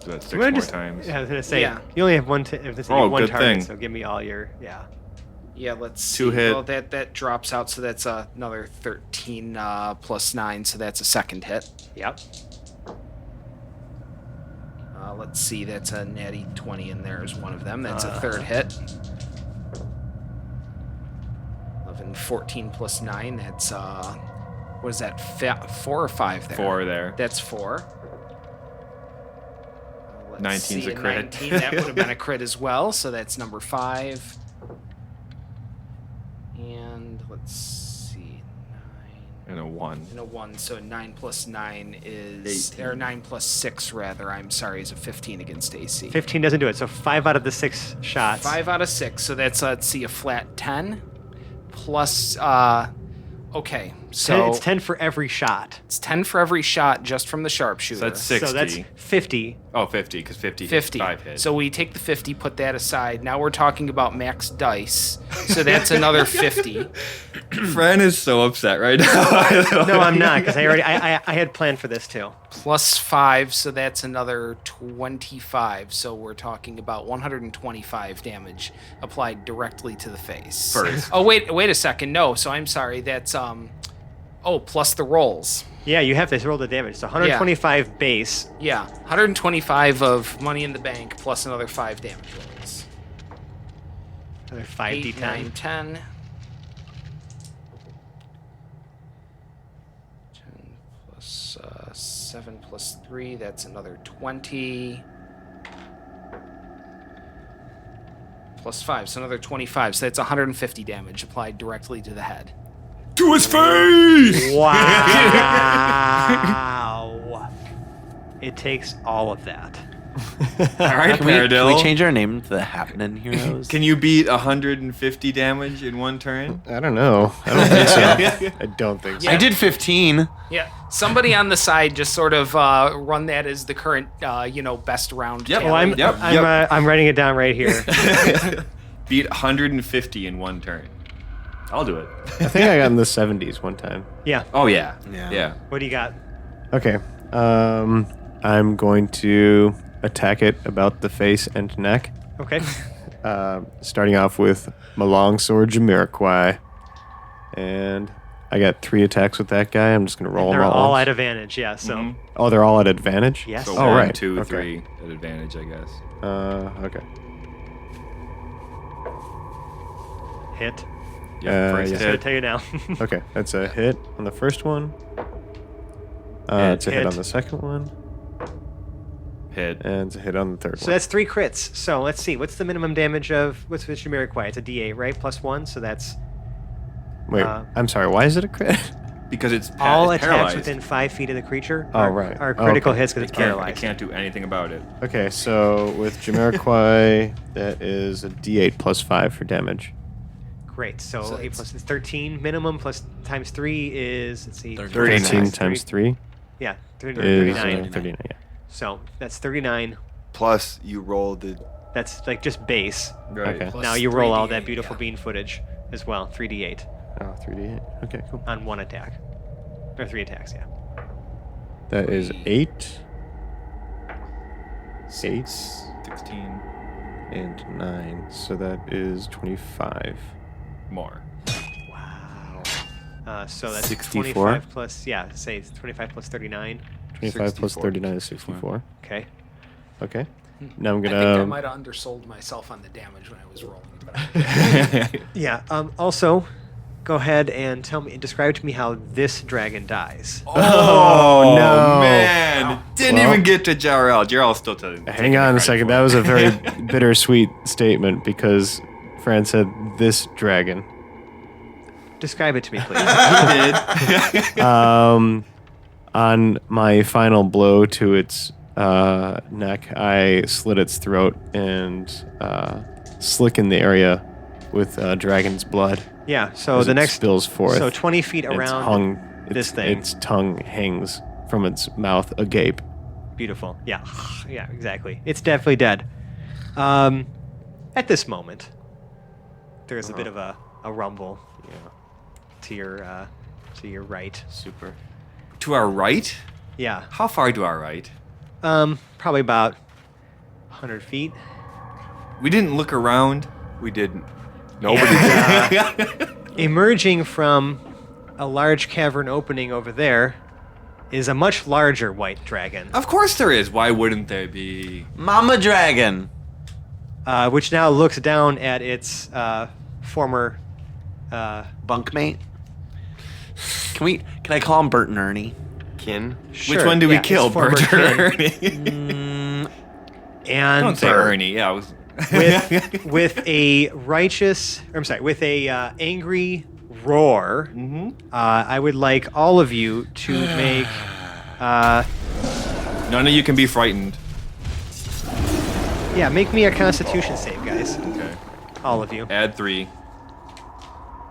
so that's 6
I'm gonna
more
just-
times.
Yeah, I was gonna say
Yeah.
you only have one. If this is
Oh,
one
good
target,
thing.
so give me all your
Yeah, let's
2
see.
hit.
Well, that drops out, so that's another 13 plus 9, so that's a second hit.
Yep.
Let's see, that's a natty 20 in there is one of them. That's a third hit. 11, 14 plus 9, that's, what is that, 4 or 5 there?
4 there.
That's 4. Let's
19's
see,
a crit.
19, that would have been a crit as well, so that's number 5. And let's see, 9.
And a 1.
And a 1, so 9 plus 9 is,
18.
or 9 plus 6 rather, I'm sorry, is a 15 against AC.
15 doesn't do it. So 5 out of the 6 shots.
5 out of 6, so that's, let's see, a flat 10. Plus, okay, So
it's 10 for every shot.
it's 10 for every shot just from the sharpshooter.
So that's 60.
So that's 50.
Oh, 50, because 50
50.
5 hit.
So we take the 50, put that aside. Now we're talking about max dice. So that's another 50.
Fran is so upset right now.
No, I'm not, because I had planned for this too.
Plus 5, so that's another 25. So we're talking about 125 damage applied directly to the face.
First.
Oh, wait a second. No, so I'm sorry. That's plus the rolls.
Yeah, you have to roll the damage. So 125 base.
Yeah, 125 of money in the bank plus another 5 damage rolls.
Another
8,
5d10.
9, 10. 10 plus 7 plus 3, that's another 20. Plus 5, so another 25. So that's 150 damage applied directly to the head.
To his face!
Wow. It takes all of that.
All right,
Can we
Paradil.
change our name to the Happening Heroes?
Can you beat 150 damage in one turn?
I don't know. I don't think so. I don't think so.
I did 15.
Yeah, somebody on the side just sort of run that as the current, best round.
Yep.
tally.
Well, I'm writing it down right here.
Beat 150 in one turn. I'll do it.
I think I got in the 70s one time.
Yeah.
Oh, yeah.
Yeah.
Yeah.
What do you got?
Okay. I'm going to attack it about the face and neck.
Okay.
Starting off with my longsword Jamiroquai. And I got 3 attacks with that guy. I'm just going to roll
They're
them
all
all.
at advantage, yeah. So,
Oh, they're all at advantage?
yes.
So
Oh,
1,
right.
2,
Okay.
3 at advantage, I guess.
Okay.
Hit.
Yeah, first
yeah.
So I
hit.
tell you now.
Okay, that's a hit on the first one. It's a hit
Hit.
on the second one.
Hit.
And it's a hit on the third
So
one.
that's 3 crits. So let's see. What's the minimum damage of what's with Jamiroquai? It's a D8, right? Plus 1. So that's
Wait, I'm sorry, why is it a crit?
Because it's
all
it's
attacks
paralyzed.
within 5 feet of the creature.
Oh, right.
Are critical
Okay.
hits because it's
I
paralyzed.
can't do anything about it.
Okay, so with Jamiroquai, that is a d8 plus 5 for damage.
Great. So,
So
8
it's-
plus 13 minimum plus times 3 is, let's see,
39.
13 times 3
Yeah,
is
39.
39, yeah.
So that's 39.
Plus, you roll the.
That's like just base.
Right.
Okay.
Plus
Now you roll all that
3d8,
beautiful
yeah.
bean footage as well. 3d8
Oh, 3d8. Okay, cool.
on 1 attack. Or 3 attacks, yeah.
That is 8. 8
16
and 9. So that is 25.
more.
Wow. So that's
64?
25 plus, yeah, say it's 25 plus 39.
25 plus
64.
39 is 64.
Okay.
Okay. Now I'm
I think I
gonna.
might have undersold myself on the damage when I was rolling. But
Yeah. Also, go ahead and describe to me how this dragon dies.
Oh,
no.
man. Didn't
Well-
even get to Jarrell. Jarrell's still taking
Hang on a second. That was a very bittersweet statement because Fran said this dragon.
Describe it to me, please.
did.
On my final blow to its neck, I slit its throat and slicken the area with dragon's blood.
Yeah. So
as
the
it
next
spills forth.
So 20 feet
Its
around this thing.
Its tongue hangs from its mouth agape.
Beautiful. Yeah. Yeah, exactly. It's definitely dead. At this moment, there's a bit of a rumble to your right.
Super.
To our right?
Yeah.
How far to our right?
Probably about 100 feet.
We didn't look around.
We didn't. Nobody did.
Emerging from a large cavern opening over there is a much larger white dragon,
Of course there is. Why wouldn't there be?
Mama Dragon.
which now looks down at its former.
Bunkmate. Can I call him Bert and Ernie?
Kin.
Sure,
Which one do we
yeah,
kill?
its former
Bert or
kin.
Ernie?
And
Don't say Ernie. Yeah, I was.
with a angry roar, I would like all of you to make
None of you can be frightened.
make me a Constitution save, guys.
Okay.
All of you.
Add 3.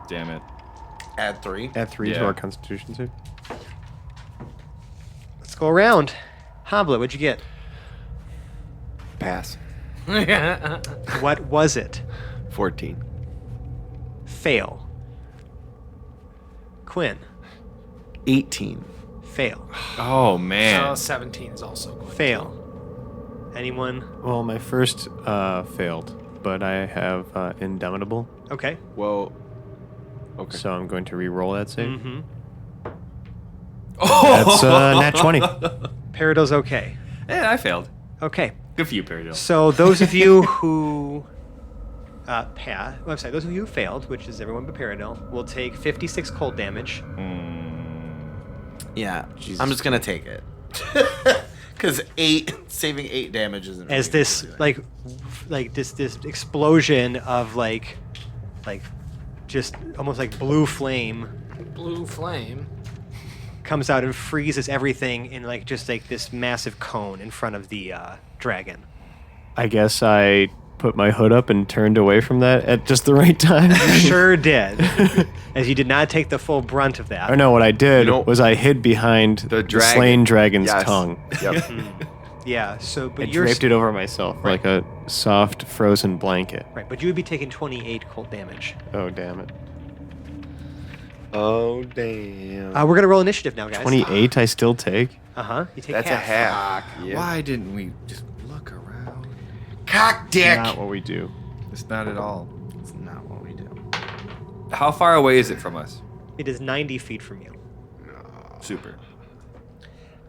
Damn it.
Add 3.
Add 3 to
Yeah.
our Constitution save.
Let's go around. Hoblet, what'd you get?
Pass.
What was it?
14.
Fail. Quinn.
18.
Fail.
Oh man.
17 is also going.
Fail. Anyone?
Well, my first failed, but I have Indomitable,
Okay.
Well, okay.
so I'm going to re-roll that save.
Mm-hmm.
That's nat 20.
Peridot's okay.
Yeah, I failed.
Okay.
Good for you, Peridot.
So those of you who those of you who failed, which is everyone but Peridot, will take 56 cold damage.
Yeah, I'm just gonna take it. Because saving 8 damage isn't.
As
really
this
gonna do
this explosion of just almost like blue flame
Blue flame.
comes out and freezes everything in just this massive cone in front of the dragon.
I guess I put my hood up and turned away from that at just the right time.
Sure did, as you did not take the full brunt of that.
Or no, what I did
You know-
was I hid behind the
dragon.
slain dragon's
Yes.
tongue.
Yep.
Yeah. So, but
I
you're
draped it over myself like a soft, frozen blanket.
right. But you would be taking 28 cold damage.
Oh, damn it.
Oh, damn.
We're gonna roll initiative now, guys.
28 I still take?
You take
That's a half. Yeah.
Why didn't we just look around?
Cock dick.
Not what we do.
It's not at all.
That's not what we do.
How far away is it from us?
It is 90 feet from you.
Super.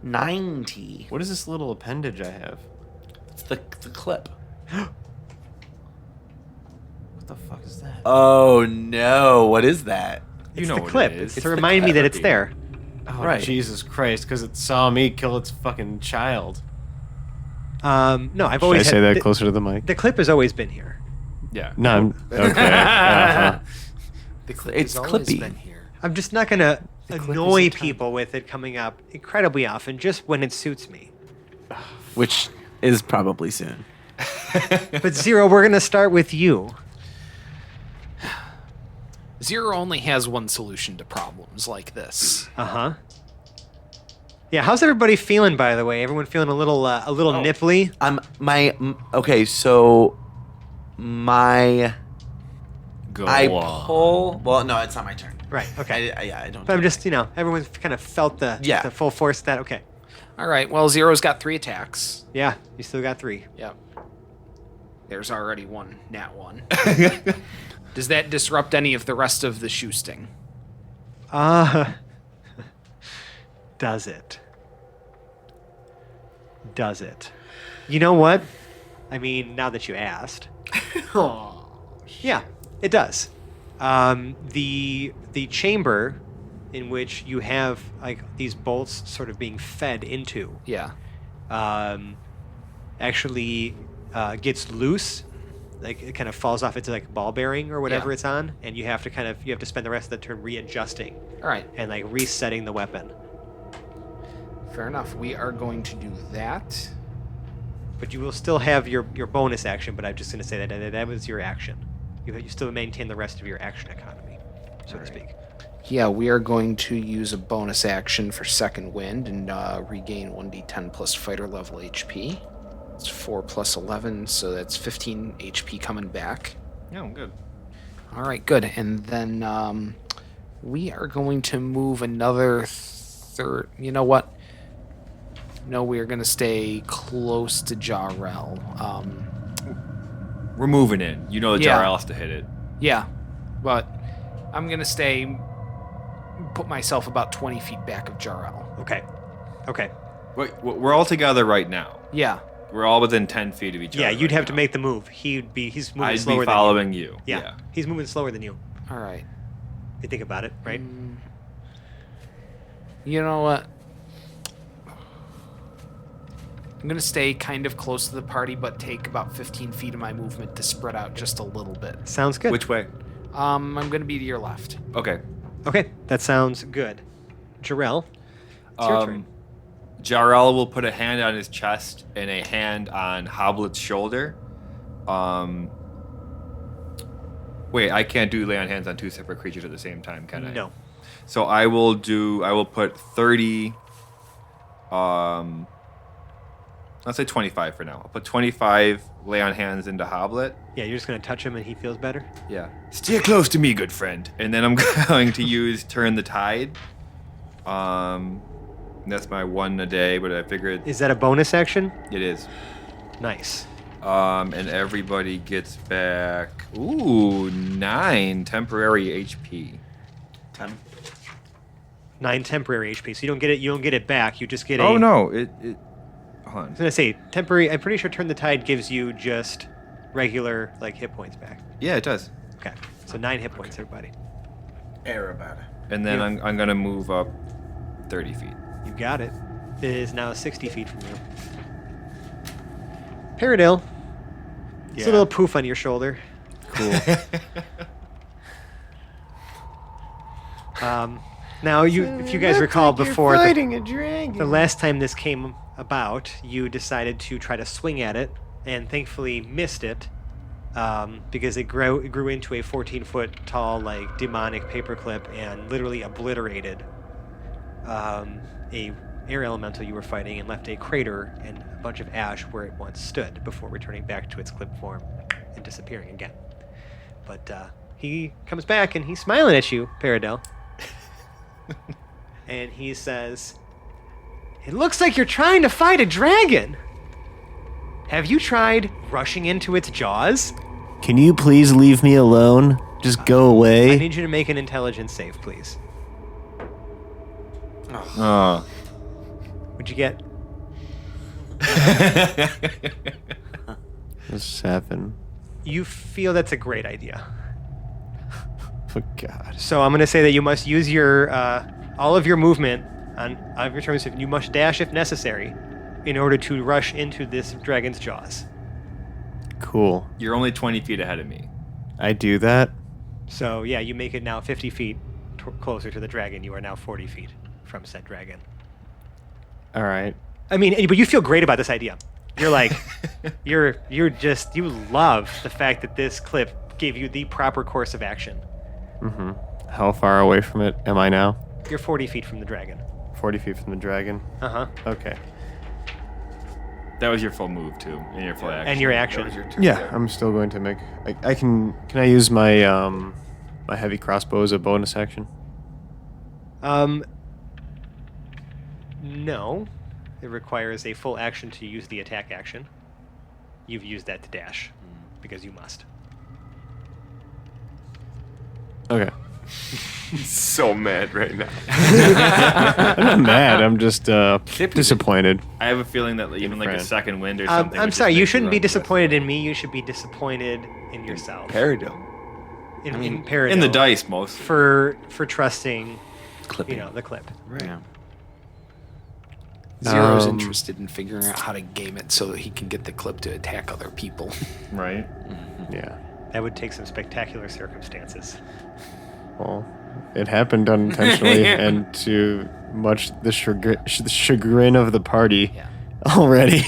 90.
What is this little appendage I have?
It's the clip.
What the fuck is that?
Oh no! What is that?
It's
You know
the
what
clip.
it is.
It's to remind me that it's there.
Oh,
Right.
Jesus Christ, because it saw me kill its fucking child.
No, I've
Should I
always
say
had,
that closer to the mic?
the clip has always been here.
Yeah.
No, I'm... Okay. Uh-huh.
The clip
It's
has always
clippy.
been here.
I'm just not gonna
clip is
annoy
a ton.
people with it coming up incredibly often, just when it suits me.
Which is probably soon.
But Zero, we're gonna start with you.
Zero only has one solution to problems like this.
Yeah, how's everybody feeling? By the way, everyone feeling a little nipply?
Okay, so my
Go
I
on.
pull. Well, no, it's not my turn.
Right. Okay.
I don't.
But I'm
do
just everyone's kind of felt the full force of that. Okay.
All right. Well, Zero's got 3 attacks.
Yeah, you still got 3.
Yep. There's already one nat 1. Does that disrupt any of the rest of the shoe sting?
Does it? Does it? You know what? I mean, now that you asked. Yeah, it does. The chamber in which you have these bolts sort of being fed into
Yeah.
actually gets loose. Like it kind of falls off its ball bearing or whatever
Yeah.
it's on, and you have to spend the rest of the turn readjusting
All right.
and resetting the weapon.
Fair enough. We are going to do that.
But you will still have your bonus action. But I'm just going to say that was your action. You still maintain the rest of your action economy, so to speak.
Yeah, we are going to use a bonus action for Second Wind and regain 1d10 plus fighter level HP. It's 4 plus 11, so that's 15 HP coming back.
Yeah, I'm good.
All right, good. And then we are going to move another third. You know what? No, we are going to stay close to Jarrell.
We're moving in. You know the
Yeah.
Jarrell has to hit it.
Yeah, but I'm going to put myself about 20 feet back of Jarrell.
Okay. Okay.
Wait, we're all together right now.
Yeah.
We're all within 10 feet of each other.
Yeah, you'd
right
have to
now.
make the move. He's moving
I'd
slower
be
than
following you.
you. Yeah. He's moving slower than you.
All right.
If you think about it, right?
You know what? I'm going to stay kind of close to the party, but take about 15 feet of my movement to spread out just a little bit.
Sounds good.
Which way?
I'm going to be to your left.
Okay.
Okay, that sounds good. Jarrell, it's your turn.
Jarrell will put a hand on his chest and a hand on Hoblet's shoulder. Wait, Wait, I can't do lay on hands on two separate creatures at the same time, can I?
No.
So I will put 30. Let's say 25 for now. I'll put 25 lay on hands into Hoblet.
Yeah, you're just gonna touch him and he feels better.
Yeah. Steer close to me, good friend. And then I'm going to use Turn the Tide. That's my one a day, but I figured
Is that a bonus action?
it is.
Nice.
And everybody gets back 9 temporary HP.
10.
9 temporary HP. So you don't get it. You don't get it back. You just get a.
Oh no! It. Hold
I was
on.
gonna say temporary. I'm pretty sure Turn the Tide gives you just regular hit points back.
Yeah, it does.
Okay. So 9 hit points, everybody.
Arabada.
And then
Yeah.
I'm gonna move up 30 feet.
You got it. It is now 60 feet from you. Paradil. It's a
Yeah.
little poof on your shoulder.
Cool.
Now, if you guys recall before,
a dragon.
the last time this came about, you decided to try to swing at it, and thankfully missed it, because it grew into a 14-foot tall, demonic paperclip and literally obliterated a air elemental you were fighting and left a crater and a bunch of ash where it once stood before returning back to its clip form and disappearing again. But he comes back and he's smiling at you, Paradel. And he says, "It looks like you're trying to fight a dragon. Have you tried rushing into its jaws?
Can you please leave me alone? Just go
I
away.
need you to make an intelligence save, please." What'd you get?
A 7.
You feel that's a great idea.
Oh God.
So I'm going to say that you must use your all of your movement on your turns. You must dash if necessary in order to rush into this dragon's jaws.
Cool.
You're only 20 feet ahead of me.
I do that.
So yeah, you make it now 50 feet closer to the dragon. You are now 40 feet from said dragon.
All right.
I mean, but you feel great about this idea. You're like, you love the fact that this clip gave you the proper course of action.
Mm-hmm. How far away from it am I now?
You're 40 feet from the dragon.
40 feet from the dragon.
Uh-huh.
Okay.
That was your full move too, and your full action.
And your action.
That was your turn.
Yeah, I'm still going to make. I can. Can I use my my heavy crossbow as a bonus action?
No. It requires a full action to use the attack action. You've used that to dash, because you must.
Okay.
So mad right now.
I'm not mad. I'm just disappointed.
I have a feeling that even like a
friend.
second wind or something.
I'm
would
sorry,
just
you
make
shouldn't be
run the rest of
disappointed
it.
in me. You should be disappointed in yourself.
Paradil.
In Paradil.
In the dice, mostly.
For trusting,
Clipping.
the clip.
Yeah.
Zero's
Um,
interested in figuring out how to game it so that he can get the clip to attack other people.
Right.
Yeah.
That would take some spectacular circumstances.
Well, it happened unintentionally and to much the chagrin of the party
Yeah.
already.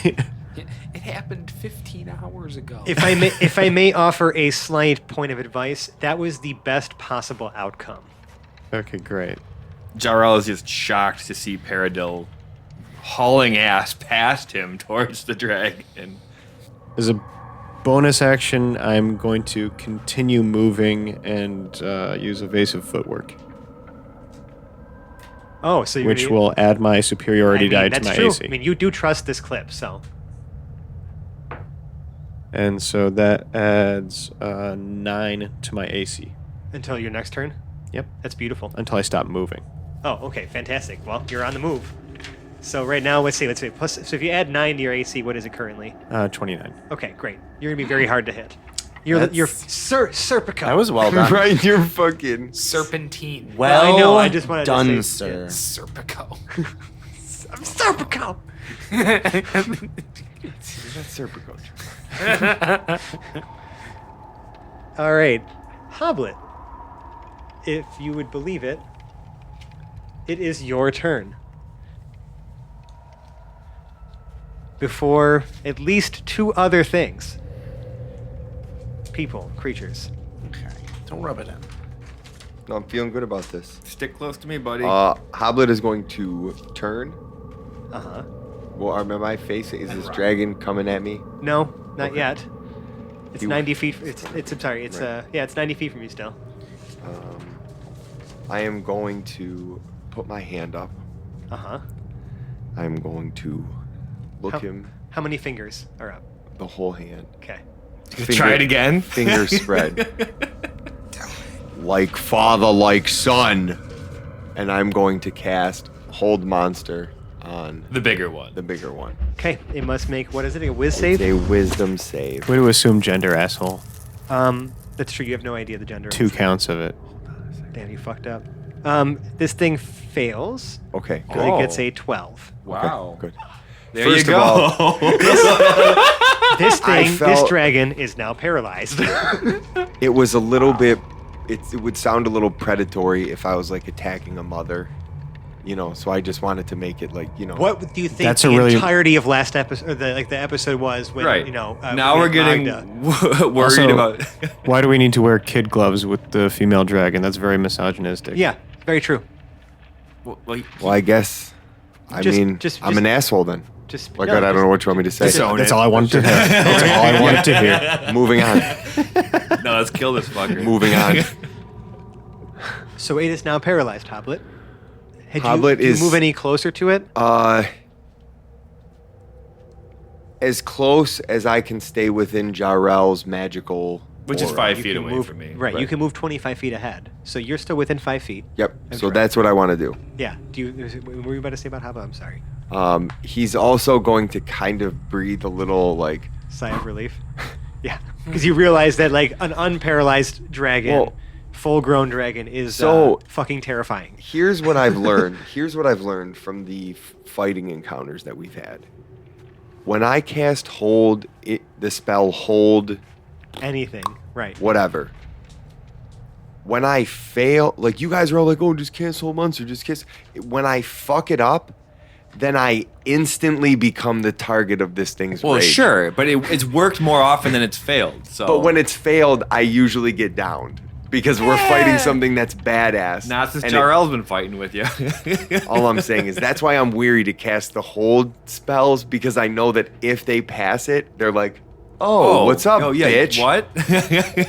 It happened 15 hours ago.
If I may offer a slight point of advice, that was the best possible outcome.
Okay, great.
Jarrell is just shocked to see Paradil hauling ass past him towards the dragon.
As a bonus action, I'm going to continue moving and use evasive footwork,
Oh, so you're
which
gonna-
will add my superiority
I mean,
die to
that's
my
true.
AC.
I mean, you do trust this clip, so
And so that adds 9 to my AC.
until your next turn.
Yep.
That's beautiful.
Until I stop moving.
Oh, okay, fantastic. Well, you're on the move. So right now, let's see. Plus, so if you add 9 to your AC, what is it currently?
29.
Okay, great. You're gonna be very hard to hit. You're
That's-
Serpico.
That was well done.
Right, you're fucking.
Serpentine.
Well
I know, I just wanted to
done,
say-
sir.
Serpico.
I'm Serpico. All right, Hoblet. If you would believe it, it is your turn. Before at least 2 other things. People, creatures.
Okay. Don't rub it in.
No, I'm feeling good about this.
Stick close to me, buddy.
Hoblet is going to turn.
Uh huh.
Well, am I facing? Is this dragon coming at me?
No, not yet. It's
You-
90 feet. I'm sorry. It's
Right.
yeah, it's 90 feet from you still.
I am going to put my hand up.
Uh huh.
I am going to look him
How many fingers are up?
the whole hand.
Okay.
Try it again.
Fingers spread. Like father, like son. And I'm going to cast Hold Monster on
The bigger one.
the bigger one.
Okay. It must make what is it? A whiz
It's
save?
a wisdom save.
Way to assume gender, asshole.
That's true. You have no idea the gender. of
2
this thing.
counts of it.
Damn, you fucked up. This thing fails.
Okay,
So
good.
it gets a 12.
Wow.
Good.
There
First
you
of all-
go.
This
I
thing, this
felt-
dragon, is now paralyzed.
It was a little bit. It would sound a little predatory if I was like attacking a mother, you know. So I just wanted to make it like, you know.
What do you think
That's
the
a really-
entirety of last episode, or the episode was when
Right.
you know?
now
we
we're
had
getting
Magda.
worried
Also-
about.
Why do we need to wear kid gloves with the female dragon? That's very misogynistic.
Yeah, very true.
Well,
Well, I guess. I
Just-
mean,
just-
I'm an asshole then.
Just
Like
no,
I don't
just-
know what you want me to say.
That's all I wanted to hear. That's all I wanted to hear.
Moving on.
no, let's kill this fucker.
Moving on.
So it is now paralyzed, Hoblet.
Hoblet
do you
is-
move any closer to it?
As close as I can stay within Jarrell's magical.
Which is
aura.
5
You
feet
can
away
move,
from me.
Right, you
Right.
can move 25 feet ahead. So you're still within 5 feet.
Yep.
That's
So
correct.
that's what I want to do.
Yeah. What were you about to say about Hoblet? I'm sorry.
He's also going to kind of breathe a little like.
Sigh of relief. Yeah, because you realize that like an unparalyzed dragon,
Well-
full-grown dragon, is
So-
fucking terrifying.
Here's what I've learned. Here's what I've learned from the fighting encounters that we've had. When I cast hold, the spell hold,
Anything, right?
whatever. When I fail, like you guys are all like, "Oh, just cast hold monster, just cast." When I fuck it up, then I instantly become the target of this thing's
Well,
rage.
sure, but it's worked more often than it's failed. So,
But when it's failed, I usually get downed because we're fighting something that's badass.
not since
and it-
Jarrell's been fighting with you.
All I'm saying is that's why I'm weary to cast the hold spells because I know that if they pass it, they're like, "Oh, what's up,
oh, yeah,
bitch?"
What?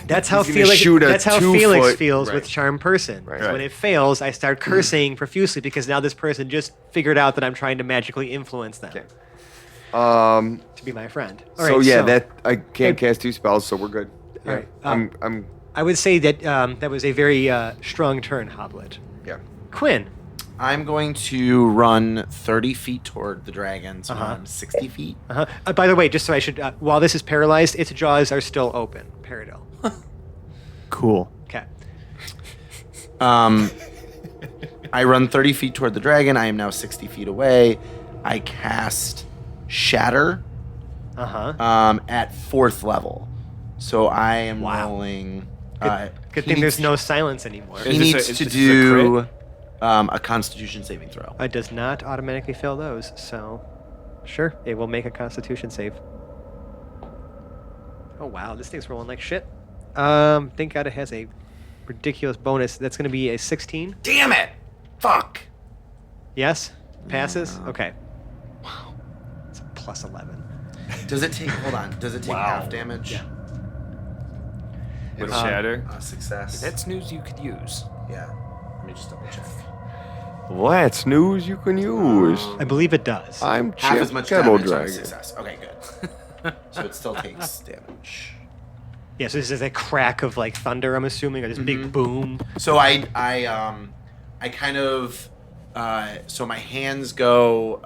That's how
He's gonna
Felix.
shoot a
That's how
2
Felix
foot-
feels
right.
with Charm Person.
Right.
So when
Right.
it fails, I start cursing profusely because now this person just figured out that I'm trying to magically influence them
Okay.
to be my friend. All
So
right,
yeah, that I can't
Okay.
cast 2 spells, so we're good.
All right,
I'm
I would say that that was a very strong turn, Hoblet.
yeah.
Quinn.
I'm going to run 30 feet toward the dragon, so
Uh-huh.
I'm 60 feet.
Uh-huh. By the way, just so I should, while this is paralyzed, its jaws are still open. Paradil.
Cool.
Okay.
I run 30 feet toward the dragon. I am now 60 feet away. I cast Shatter
Uh huh.
at 4th level. So I am
Wow.
rolling.
Good
he
thing there's
needs-
no silence anymore.
He
Is this
needs
a- is
to
this a
do a Constitution saving throw.
It does not automatically fail those, so sure, it will make a Constitution save. Oh wow, this thing's rolling like shit. Thank God it has a ridiculous bonus. That's going to be a 16.
Damn it! Fuck.
Yes, passes. Okay. Wow, it's a plus 11.
Does it take? Hold on. Does it take
Wow.
half damage?
Yeah.
With Shatter?
Success.
That's news you could use.
Yeah. Let me just double check.
Well, that's news you can use.
I believe it does.
I'm
Half
Chip
as much
Kettle
damage on a
Dragon.
success. Okay, good. So it still takes damage.
Yeah, so this is a crack of like thunder, I'm assuming, or this big boom.
So I kind of so my hands go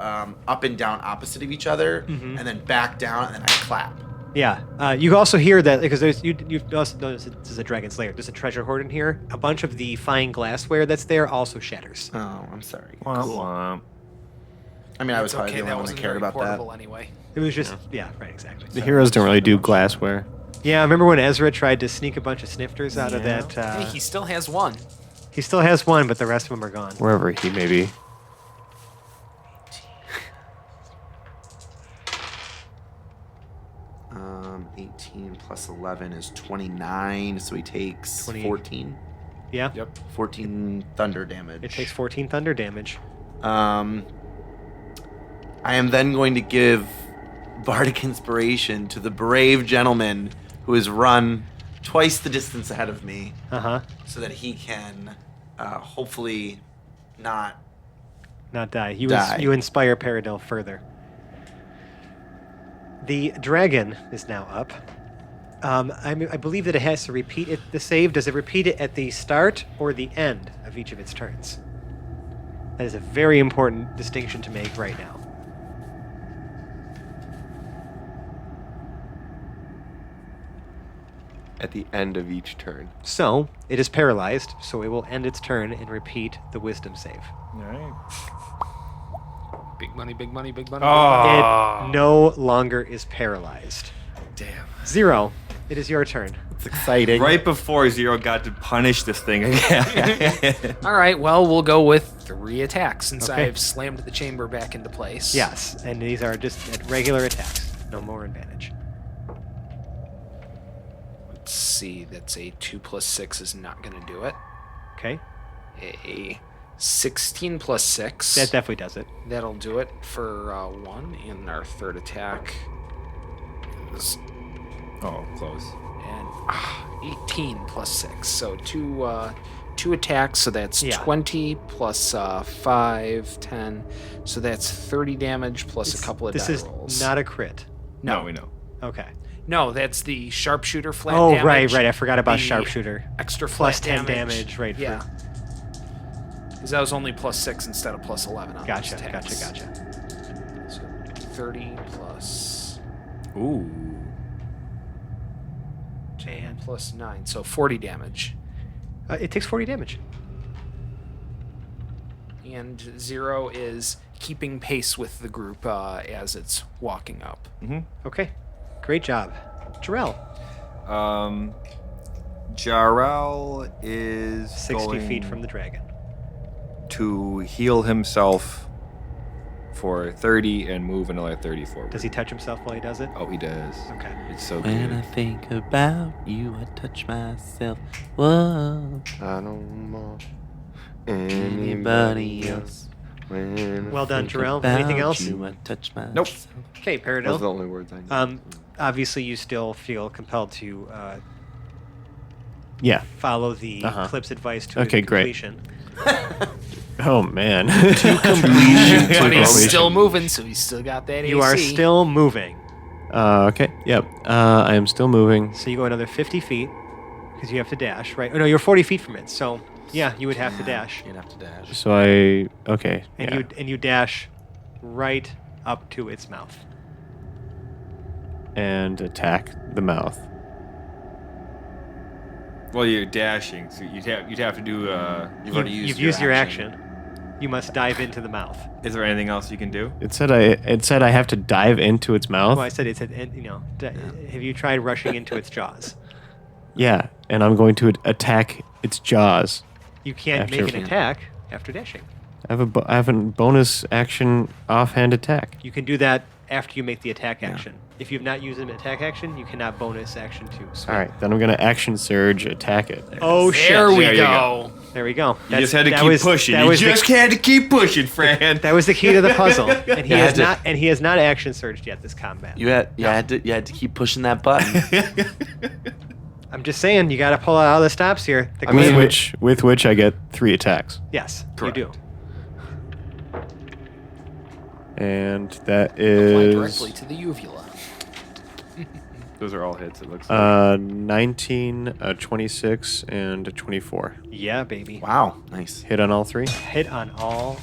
up and down opposite of each other, and then back down, and then I clap.
Yeah, you also hear that because you've also noticed that this is a dragon slayer. There's a treasure hoard in here. A bunch of the fine glassware that's there also shatters.
Oh, I'm sorry.
Womp.
I mean, I was
It's
probably
okay,
the only
that
one that
wasn't
cared
very
about
portable
that.
anyway.
It was just yeah, right, exactly.
The heroes don't really do glassware.
Yeah, remember when Ezra tried to sneak a bunch of snifters out of
Yeah.
that?
Hey, he still has one.
He still has one, but the rest of them are gone.
Wherever he may be.
18 plus 11 is 29, so he takes
20.
14.
Yeah.
Yep.
14 thunder damage.
It takes 14 thunder damage.
I am then going to give Bardic Inspiration to the brave gentleman who has run twice the distance ahead of me,
Uh-huh.
so that he can hopefully not.
Not die.
Die.
You inspire Paradil further. The dragon is now up. I believe that it has to repeat the save. Does it repeat it at the start or the end of each of its turns? That is a very important distinction to make right now.
At the end of each turn.
So, it is paralyzed, so it will end its turn and repeat the wisdom save.
All right.
Big money, big money, big money.
Oh,
It no longer is paralyzed.
damn.
Zero, it is your turn.
It's exciting.
Right before Zero got to punish this thing again.
All right, well, we'll go with 3 attacks since
Okay.
I've slammed the chamber back into place.
Yes, and these are just at regular attacks. No more advantage.
Let's see, that's a 2 plus 6 is not going to do it.
Okay,
A 16 plus 6.
that definitely does it.
That'll do it for 1. And our third attack is
Oh, close.
and 18 plus 6. So two attacks, so that's
Yeah.
20 plus 5, 10. So that's 30 damage plus a couple of
This
die
is
rolls.
not a crit.
No, we know.
Okay.
No, that's the sharpshooter flat
Oh,
damage.
right. I forgot about
the
sharpshooter.
Extra
Plus
flat
10 damage, right, for-
Yeah. Because that was only plus 6 instead of plus 11 on
Gotcha,
those attacks.
gotcha.
So 30 plus
Ooh.
10 plus 9, so 40 damage.
It takes 40 damage.
And 0 is keeping pace with the group as it's walking up.
Okay, great job. Jarrell,
Jarrell is
60 feet
going
from the dragon.
to heal himself for 30 and move another 30 forward.
Does he touch himself while he does it?
Oh, he does.
Okay.
It's so
When I
good.
think about you, I touch myself. Whoa.
I don't want
Anybody else?
When I
Well done,
think
Jarrell.
About
Anything else?
You, I touch myself.
Nope.
Okay,
Those are the
Paradil.
only words I know.
Obviously, you still feel compelled to
Yeah.
follow the
Uh-huh.
Eclipse advice to
Okay, great.
completion.
Oh man.
But he's
completion.
still moving, so he's still got that
You are
AC.
still moving.
Okay. Yep. I am still moving.
So you go another 50 feet because you have to dash, right? Oh, no, you're 40 feet from it. So, yeah, you would have to dash.
You'd have to dash.
So I. Okay.
And
yeah.
you dash right up to its mouth.
And attack the mouth.
Well, you're dashing, so you'd have to do.
You've already used
You've used your action. You must dive into the mouth.
Is there anything else you can do?
It said I have to dive into its mouth.
Well, I said have you tried rushing into its jaws?
Yeah, and I'm going to attack its jaws.
You can't
After-
make an attack after dashing.
I have a bonus action offhand attack.
You can do that after you make the attack action. If you've not used an attack action, you cannot bonus action to swing.
All right, then I'm gonna action surge attack it.
Oh shit!
There we
There you
go.
There we go.
You just had to
that
keep
was-
pushing.
That
You
was the-
just had to keep pushing, Fran.
That was the key to the puzzle, and he
You
has
had to-
not. And he has not action surged yet this combat.
You had to keep pushing that button.
I'm just saying, you got to pull out all the stops here. The
With
glaive-
which I get 3 attacks,
yes,
Correct.
you do.
and that
Apply
is
directly to the uvula.
Those are all hits. It looks like.
19, 26, and a 24.
Yeah, baby.
Wow, nice.
Hit on all 3.
Hit on all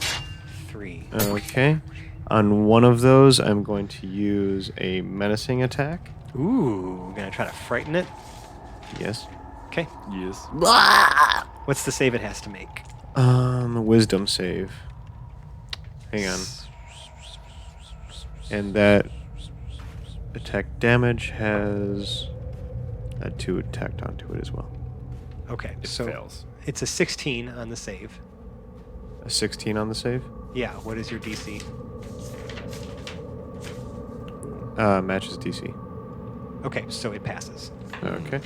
3.
Okay. On one of those, I'm going to use a menacing attack.
Ooh, we're gonna try to frighten it.
Yes.
Okay.
Yes.
What's the save it has to make?
Wisdom save. Hang on. And that attack damage has a 2 attacked onto it as well.
Okay,
It
so
fails.
it's a 16 on the save.
A 16 on the save.
Yeah. What is your DC?
Matches DC.
Okay, so it passes.
Okay.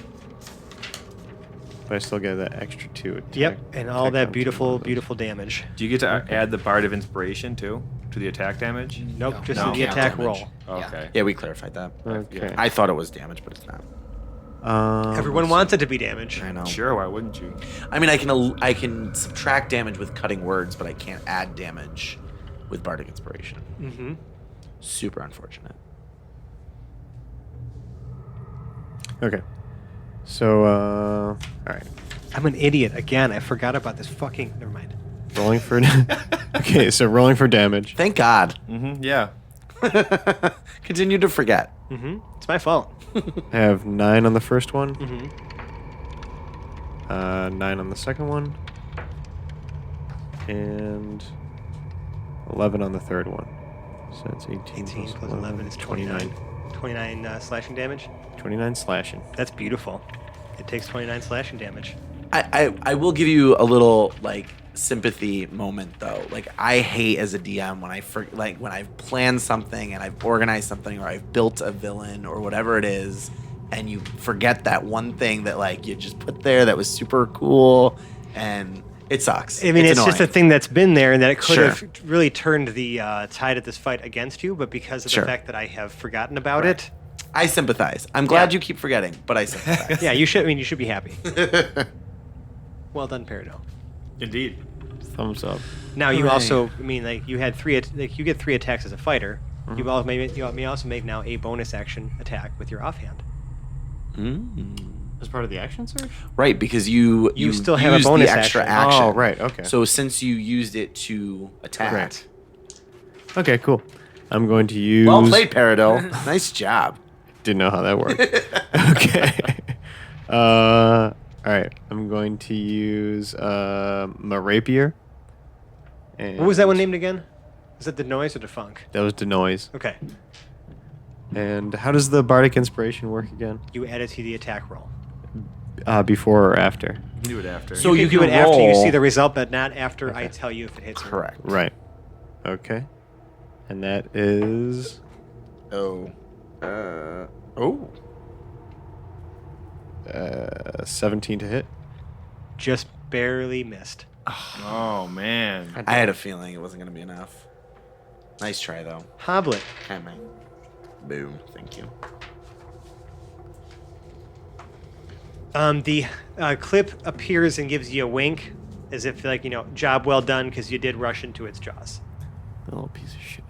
But I still get that extra 2 attack.
Yep, and all
attack
that
on
beautiful,
one of those.
beautiful damage.
Do you get to add the Bard of Inspiration too to the attack damage?
Nope,
No.
just
No.
the
Can't
attack
damage.
roll.
Yeah.
Okay.
Yeah, we clarified that.
Okay.
I thought it was damage, but it's not.
Everyone wants it to be damage.
I know.
Sure, why wouldn't you?
I mean, I can subtract damage with cutting words, but I can't add damage with bardic inspiration.
Mm-hmm.
Super unfortunate.
Okay. So, all right.
I'm an idiot again. I forgot about this fucking. Never mind.
Rolling for. Okay, so rolling for damage.
Thank God.
Mm-hmm. Yeah.
Continue to forget.
Mm-hmm. It's my fault.
I have 9 on the first one.
Mm-hmm.
9 on the second one. And 11 on the third one. So that's 18,
18 plus 11 is 29. 29 slashing damage.
29 slashing.
That's beautiful. It takes 29 slashing damage.
I will give you a little like sympathy moment though. Like I hate as a DM when when I've planned something and I've organized something or I've built a villain or whatever it is, and you forget that one thing that like you just put there that was super cool, and it sucks.
I mean, it's just a
annoying.
thing that's been there and that it could
Sure.
have really turned the tide of this fight against you, but because of
Sure.
the fact that I have forgotten about it,
I sympathize. I'm glad
Yeah.
you keep forgetting, but I sympathize.
yeah, you should. I mean, you should be happy. Well done, Peridot.
Indeed.
Thumbs up.
Now you
Hooray.
also, I mean, like you had like you get 3 attacks as a fighter. You may also make now a bonus action attack with your offhand.
As part of the action surge?
Right, because you
still have a
used
bonus
the extra
action.
action.
Oh, right, okay.
So since you used it to attack,
Correct.
Okay, cool. I'm going to use.
well played, Peridot. Nice job.
Didn't know how that worked. Okay. All right. I'm going to use my rapier. And
What was that one named again? Is that the noise or the funk?
That was Denoise.
Okay,
And how does the bardic inspiration work again?
you add it to the attack roll.
Before or after?
You can do it after.
So
you
you
can do
can
it after you
roll-
see the result, but not after I tell you if it hits or not.
Correct.
Right. Okay. And that is
Oh.
17 to hit.
Just barely missed.
Oh man.
I had a feeling it wasn't going to be enough. Nice try, though.
Hoblet.
Okay, man. Boom. Thank you.
The clip appears and gives you a wink, as if like job well done because you did rush into its jaws.
Oh, piece of shit.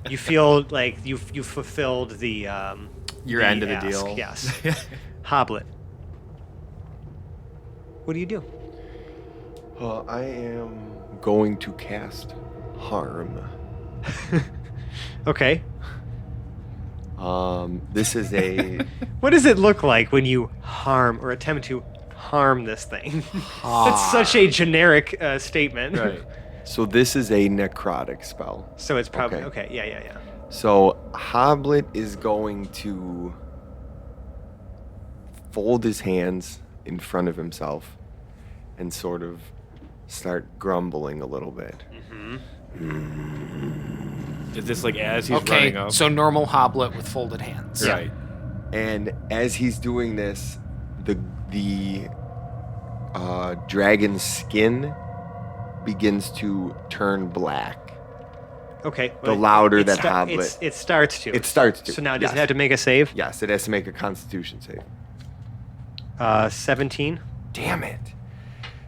You feel like you've fulfilled the
Your
the
end of the
ask,
deal.
Yes. Hoblet. What do you do?
I am going to cast harm.
Okay.
This is a
What does it look like when you harm or attempt to harm this thing? That's such a generic statement.
Right.
so this is a necrotic spell.
So it's probably
Okay.
okay. Yeah.
So Hoblet is going to fold his hands in front of himself and sort of start grumbling a little bit.
Is this like as he's running
Okay,
up?
so normal hoblet with folded hands.
Right.
And as he's doing this, the dragon's skin begins to turn black.
Okay.
The
well,
louder
it
that
sta-
Hoblet-
it starts to.
It starts to.
So now does
yes.
it have to make a save?
Yes, it has to make a Constitution save.
17.
Damn it!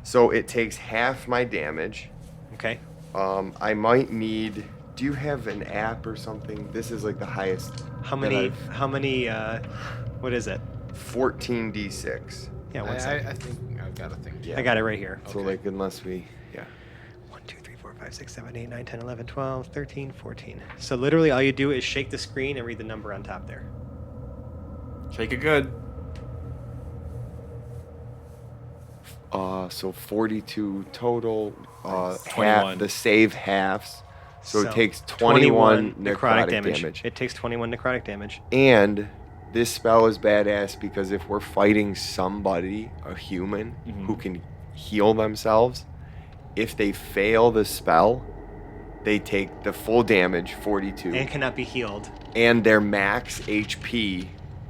So it takes half my damage.
Okay.
I might need. Do you have an app or something? This is like the highest.
How
that
many?
I've-
How many? What is it?
14d6.
Yeah, one
I
second.
think I've got a thing.
Yeah.
I got it right here.
So like unless we, yeah.
1, 2, 3, 4, 5, 6, 7, 8, 9, 10, 11, 12, 13, 14. So literally all you do is shake the screen and read the number on top there.
Shake it good.
So 42 total.
21.
The save halves. So it
So,
takes 21 necrotic
damage.
damage.
It takes 21 necrotic damage.
And this spell is badass because if we're fighting somebody, a human, who can heal themselves, if they fail the spell, they take the full damage, 42,
And cannot be healed.
and their max HP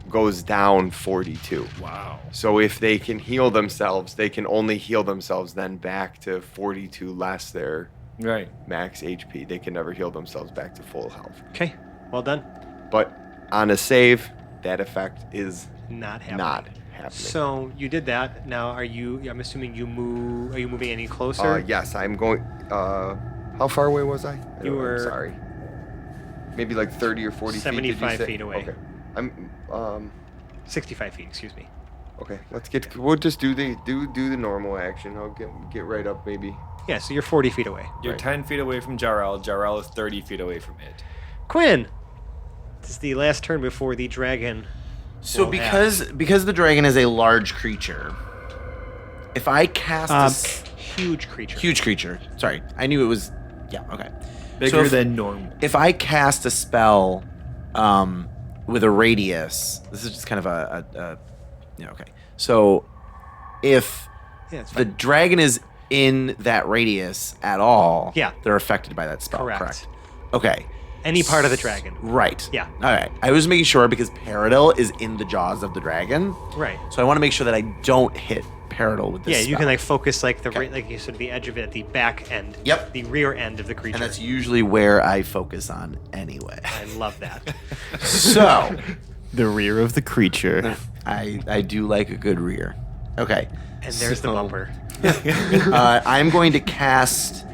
goes down 42.
Wow.
So if they can heal themselves, they can only heal themselves then back to 42 less their
Right.
max HP. They can never heal themselves back to full health.
Okay, well done.
But on a save, that effect is
Not happening.
not happening.
So you did that. Now, I'm assuming you move. Are you moving any closer?
Yes, I'm going. How far away was I?
You
I'm
were-
sorry. Maybe like 30 or 40 feet. did you
75
say?
feet away.
Okay. I'm
65 feet. Excuse me.
okay. Let's get. We'll just do the normal action. I'll get right up maybe.
Yeah, so you're 40 feet away.
You're
Right.
10 feet away from Jarrell. Jarrell is 30 feet away from it.
Quinn, this is the last turn before the dragon.
So
will
because the dragon is a large creature, if I cast
huge creature.
huge creature, sorry, I knew it was. Yeah, okay.
Bigger
if-
than normal.
If I cast a spell with a radius, this is just kind of okay. So if
Yeah, it's
the
fine.
dragon is in that radius at all,
Yeah.
they're affected by that spell.
Correct.
Okay.
Any part of the dragon.
Right.
Yeah.
All right. I was making sure because Paradil is in the jaws of the dragon,
Right.
so I want to make sure that I don't hit Paradil with this.
Yeah, you
spell.
can like focus like the
Okay.
like you sort of the edge of it at the back end.
Yep.
The rear end of the creature.
and that's usually where I focus on anyway.
I love that.
So
The rear of the creature.
I do like a good rear. Okay.
And there's the
So,
bumper.
I'm going to cast.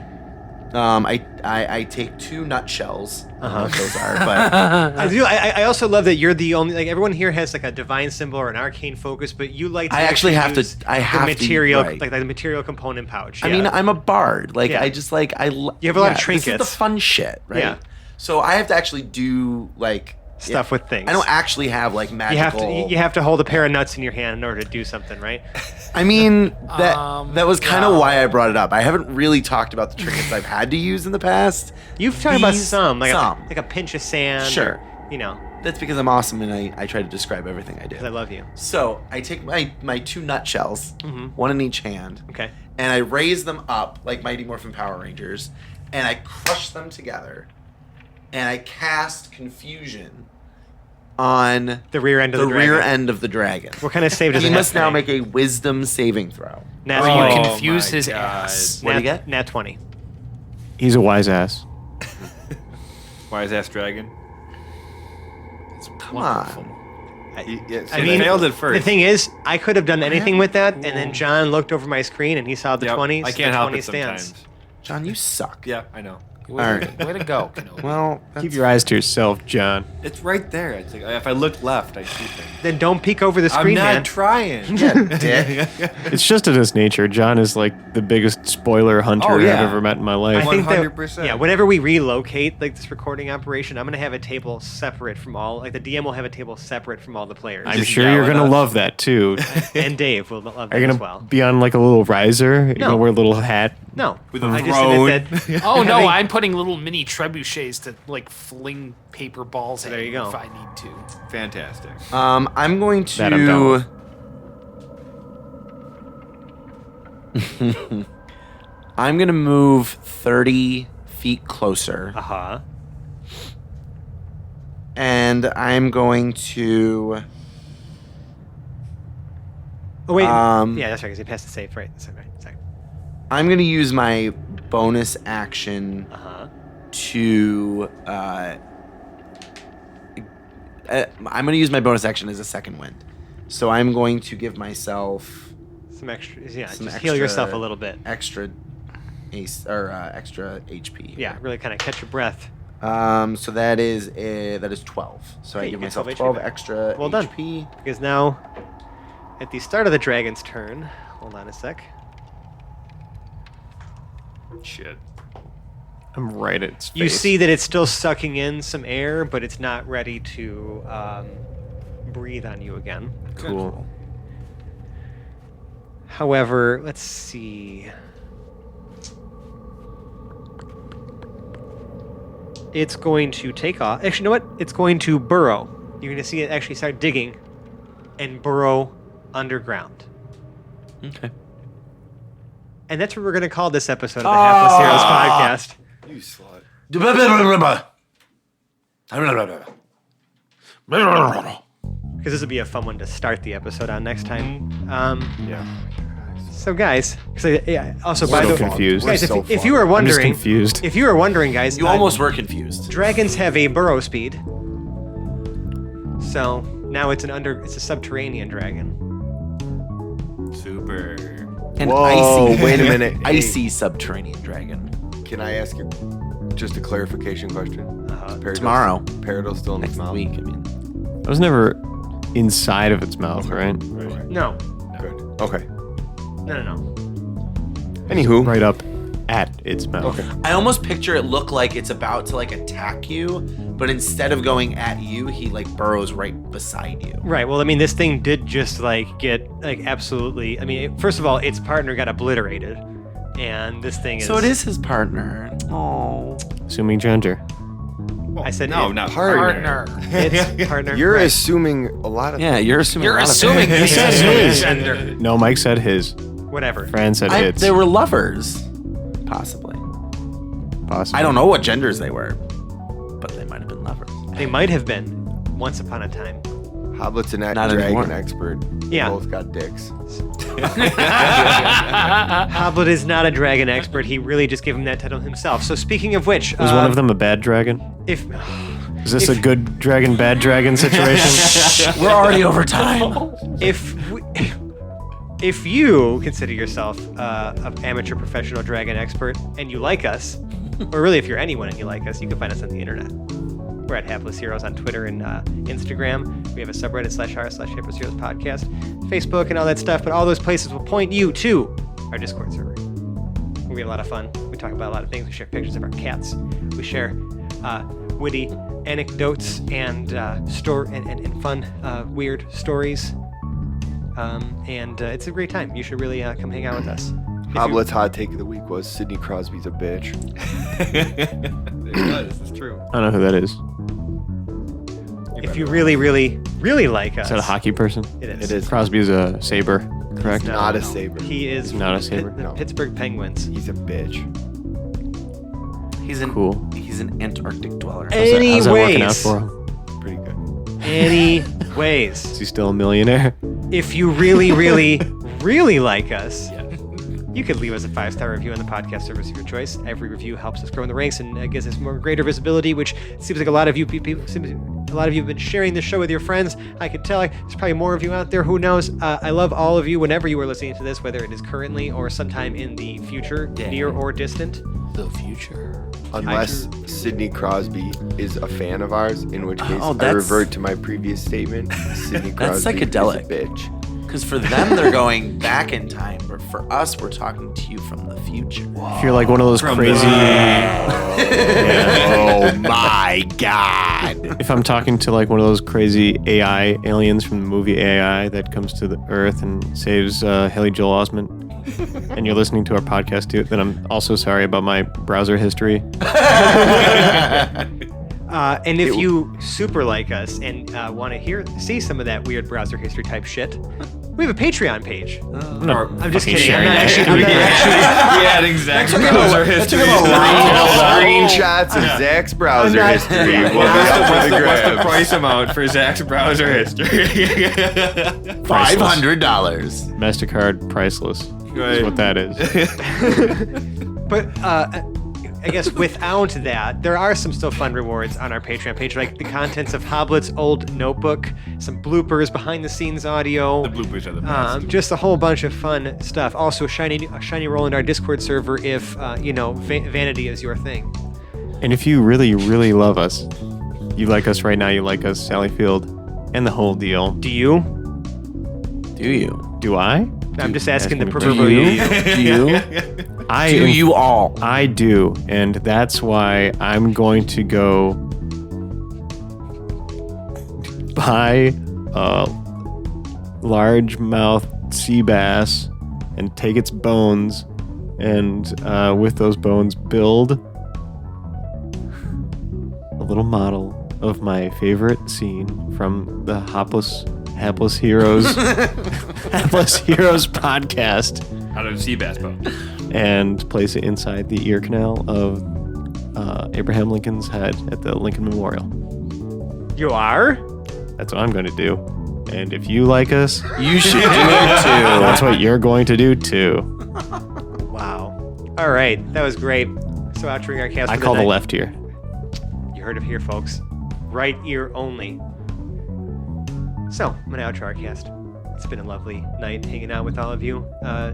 I take 2 nutshells. I don't know what those are, but
I do. I also love that you're the only like everyone here has like a divine symbol or an arcane focus, but you like to
I actually have to-
use
I have
the
to,
material
right.
like the material component pouch.
I
Yeah.
mean, I'm a bard. Like,
Yeah.
I just like
You have a lot of
This
trinkets.
is the fun shit, right?
Yeah.
So I have to actually do like
Stuff with things.
I don't actually have like
you have
magical.
to you have to hold a pair of nuts in your hand in order to do something, right?
I mean, that was kind of
well-
why I brought it up. I haven't really talked about the trinkets I've had to use in the past.
You've talked about
These-
some, like
some.
a pinch of sand.
Sure.
You know,
That's because I'm awesome and I try to describe everything I
because I
do.
love you.
So I take my 2 nutshells,
Mhm.
one in each hand,
Okay.
and I raise them up like Mighty Morphin Power Rangers, and I crush them together, and I cast Confusion on
The rear end of
the
the dragon.
rear end of the dragon.
What kind of save does
He
it have
must
to
now
make?
make a Wisdom saving throw.
Nat
Or you
20.
confuse
my
his
God.
ass.
What do you
Nat-
get?
Nat 20.
He's a wise ass.
Wise ass dragon.
Come on.
Yeah, so
I mean,
failed at first.
the thing is, I could have done anything with that, and then John looked over my screen and he saw the
Yep,
20.
I
so
can't
the
help
20
it
stands.
sometimes.
John, you suck.
Yeah, I know.
Way,
Alright.
way to go, Kenobi.
Well,
Keep your eyes to yourself, John.
It's right there. It's like, if I look left, I see things.
Then don't peek over the
I'm
screen,
not
man.
trying.
dick.
It's just in his nature. John is like the biggest spoiler hunter
Oh, yeah.
I've ever met in my life.
I think that
100%.
yeah, whenever we relocate like this recording operation, I'm gonna have a table separate from all. Like the DM will have a table separate from all the players.
I'm
just
sure
yell
you're
at
gonna
us.
love that too.
And Dave will love
Are
that
you
as
gonna
well.
be on like a little riser? You're
No.
gonna wear a little hat.
No,
With a
I just
throne.
admit that.
Oh no, I'm putting little mini trebuchets to like fling paper balls at
There you go.
if I need to.
Fantastic.
I'm going
That I'm down
to. I'm gonna move 30 feet closer,
Uh huh.
and I'm going to.
Oh wait.
Um,
yeah, that's right. Because he passed the safe. Right. That's right. Sorry.
I'm gonna use my bonus action
Uh huh.
to. I'm gonna use my bonus action as a second wind, so I'm going to give myself
Some extra. Yeah.
Some
just heal yourself a
extra-
little bit.
extra extra HP.
Yeah. Really kind of catch your breath.
So that is 12. So
Okay,
I
you
give
get
myself
12
12
HP.
extra
Well done.
HP.
Because now, at the start of the dragon's turn, hold on a sec.
Shit.
I'm right at its face.
You see that it's still sucking in some air, but it's not ready to breathe on you again.
Cool.
However, let's see. It's going to take off. Actually, you know what? It's going to burrow. You're going to see it actually start digging and burrow underground.
Okay.
And that's what we're going to call this episode of the Hapless Heroes podcast.
You slut.
Because this would be a fun one to start the episode on next time.
Yeah.
So, guys, also
We're
by
so
the
confused.
guys,
We're so
if you were
I'm just
wondering,
confused.
if you were wondering, guys,
You almost were confused.
dragons have a burrow speed. So now it's a subterranean dragon.
Super.
An
Whoa,
icy,
wait a minute. Hey.
icy subterranean dragon.
Can I ask you just a clarification question? Peridot's-
Tomorrow.
Peridot's still in
Next
his mouth.
week, I mean.
I was never inside of its mouth, right?
No,
Good. Okay.
no.
Anywho.
Right up at its mouth.
Okay.
I almost picture it look like it's about to like attack you, but instead of going at you, he like burrows right beside you.
Right. Well, I mean, this thing did just get absolutely. I mean, first of all, its partner got obliterated, and this thing is.
So it is his partner. Oh.
Assuming gender.
I said
No,
it-
not
Partner.
Its partner.
You're
right.
assuming a lot of
Yeah, you're assuming.
You're
a lot of
assuming
things.
he said his gender.
No, Mike said his.
Whatever.
Fran said its.
They were lovers, possibly.
Possibly.
I don't know what genders they were, but they might have been lovers.
They might have been once upon a time.
Hoblet's an
Not
dragon
anymore.
expert.
Yeah.
Both got dicks.
Hoblet is not a dragon expert. He really just gave him that title himself. So speaking of which,
Was one of them a bad dragon?
If
Is this a good dragon, bad dragon situation?
We're already over time.
if you consider yourself an amateur professional dragon expert and you like us, or really if you're anyone and you like us, you can find us on the internet. We're at Hapless Heroes on Twitter and Instagram. We have a subreddit /r/Hapless Heroes podcast, Facebook, and all that stuff. But all those places will point you to our Discord server. We have a lot of fun. We talk about a lot of things. We share pictures of our cats. We share witty anecdotes and and fun weird stories. And it's a great time. You should really come hang out with us.
Hoblet's hot take of the week was Sidney Crosby's a bitch.
This is true.
I don't know who that is.
If you really, really, really like us,
Is that a hockey person?
it is.
It is.
Crosby's a saber, correct?
No,
Not a
no.
saber.
He is
Not a
the
saber?
the
No.
Pittsburgh Penguins.
He's a bitch.
He's an
Cool.
He's an Antarctic dweller.
How's that working out
Anyways.
for him?
Pretty good.
Anyways,
Is he still a millionaire?
if you really, really, really like us, you could leave us a 5-star review on the podcast service of your choice. Every review helps us grow in the ranks and gives us more greater visibility, which seems like a lot of you people. A lot of you have been sharing this show with your friends. I could tell there's probably more of you out there. Who knows? I love all of you whenever you are listening to this, whether it is currently or sometime in the future, near or distant.
The future.
Unless Sidney Crosby is a fan of ours, in which case
Oh,
I
that's-
revert to my previous statement. Sidney
That's
Crosby
psychedelic.
is a bitch.
Because for them, they're going back in time, but for us, we're talking to you from the future.
If you're like one of those crazy.
Oh my god.
If I'm talking to like one of those crazy AI aliens from the movie AI that comes to the Earth and saves Haley Joel Osment, and you're listening to our podcast too, then I'm also sorry about my browser history.
And if you super like us and want to see some of that weird browser history type shit, we have a Patreon page. I'm just kidding. I'm not actually.
We had exact browser history.
Screenshots of Zach's browser
not-
history.
Yeah.
will be up for the
What's the
grabs.
price amount for Zach's browser history?
$500.
MasterCard priceless
Right.
is what that is.
But I guess without that, there are some still fun rewards on our Patreon page, like the contents of Hoblet's old notebook, some bloopers, behind the scenes audio.
The bloopers are the best.
Just a whole bunch of fun stuff. Also, a shiny roll in our Discord server if vanity is your thing.
And if you really, really love us, you like us right now, you like us, Sally Field, and the whole deal.
Do you?
Do you?
Do I?
I'm just asking the
me.
proverbial
Do
you.
Do you?
I
Do
am-
you all?
I do, and that's why I'm going to go buy a largemouth sea bass and take its bones, and with those bones build a little model of my favorite scene from the Hapless Heroes Hapless Heroes podcast,
Out of sea bass boat.
and place it inside the ear canal of Abraham Lincoln's head at the Lincoln Memorial.
You are?
That's what I'm going to do. And if you like us,
You should do it too.
that's what you're going to do too.
Wow. All right, that was great. So outdoing our cast.
I
for
call the
night.
left ear.
You heard it here, folks. Right ear only. So I'm gonna outro our cast. It's been a lovely night hanging out with all of you.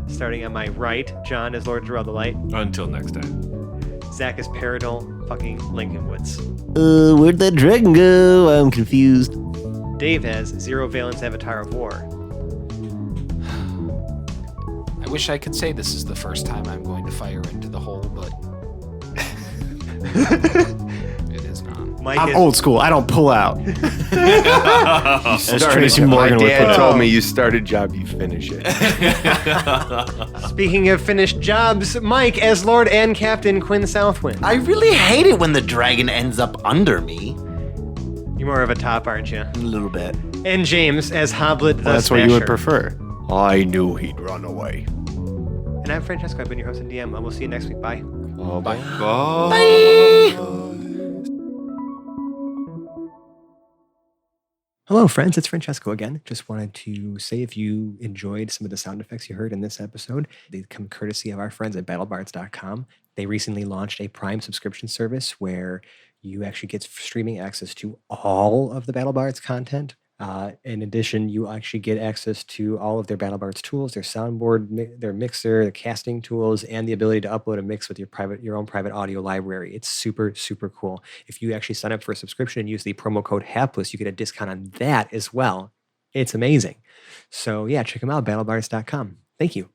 Starting on my right, John is Lord Jarrell the Light.
Until next time.
Zach is Paradol fucking Lincolnwoods.
Where'd that dragon go? I'm confused.
Dave has Zero Valence Avatar of War.
I wish I could say this is the first time I'm going to fire into the hole, but it is not.
Mike
I'm
is
old school. I don't pull out. As Tracy Morgan
My
would put
dad
it.
told me you start a job, you finish it.
Speaking of finished jobs, Mike as Lord and Captain Quinn Southwind.
I really hate it when the dragon ends up under me.
You're more of a top, aren't you?
A little bit.
And James as Hoblet the
That's what you would
Smasher.
prefer.
I knew he'd run away.
And I'm Francesco. I've been your host and DM. We'll see you next week. Bye.
Bye.
Hello, friends. It's Francesco again. Just wanted to say if you enjoyed some of the sound effects you heard in this episode, they come courtesy of our friends at battlebards.com. They recently launched a Prime subscription service where you actually get streaming access to all of the BattleBards content. In addition, you actually get access to all of their BattleBards tools, their soundboard, their mixer, their casting tools, and the ability to upload a mix with your own private audio library. It's super, super cool. If you actually sign up for a subscription and use the promo code HAPLESS, you get a discount on that as well. It's amazing. So yeah, check them out, battlebards.com. Thank you.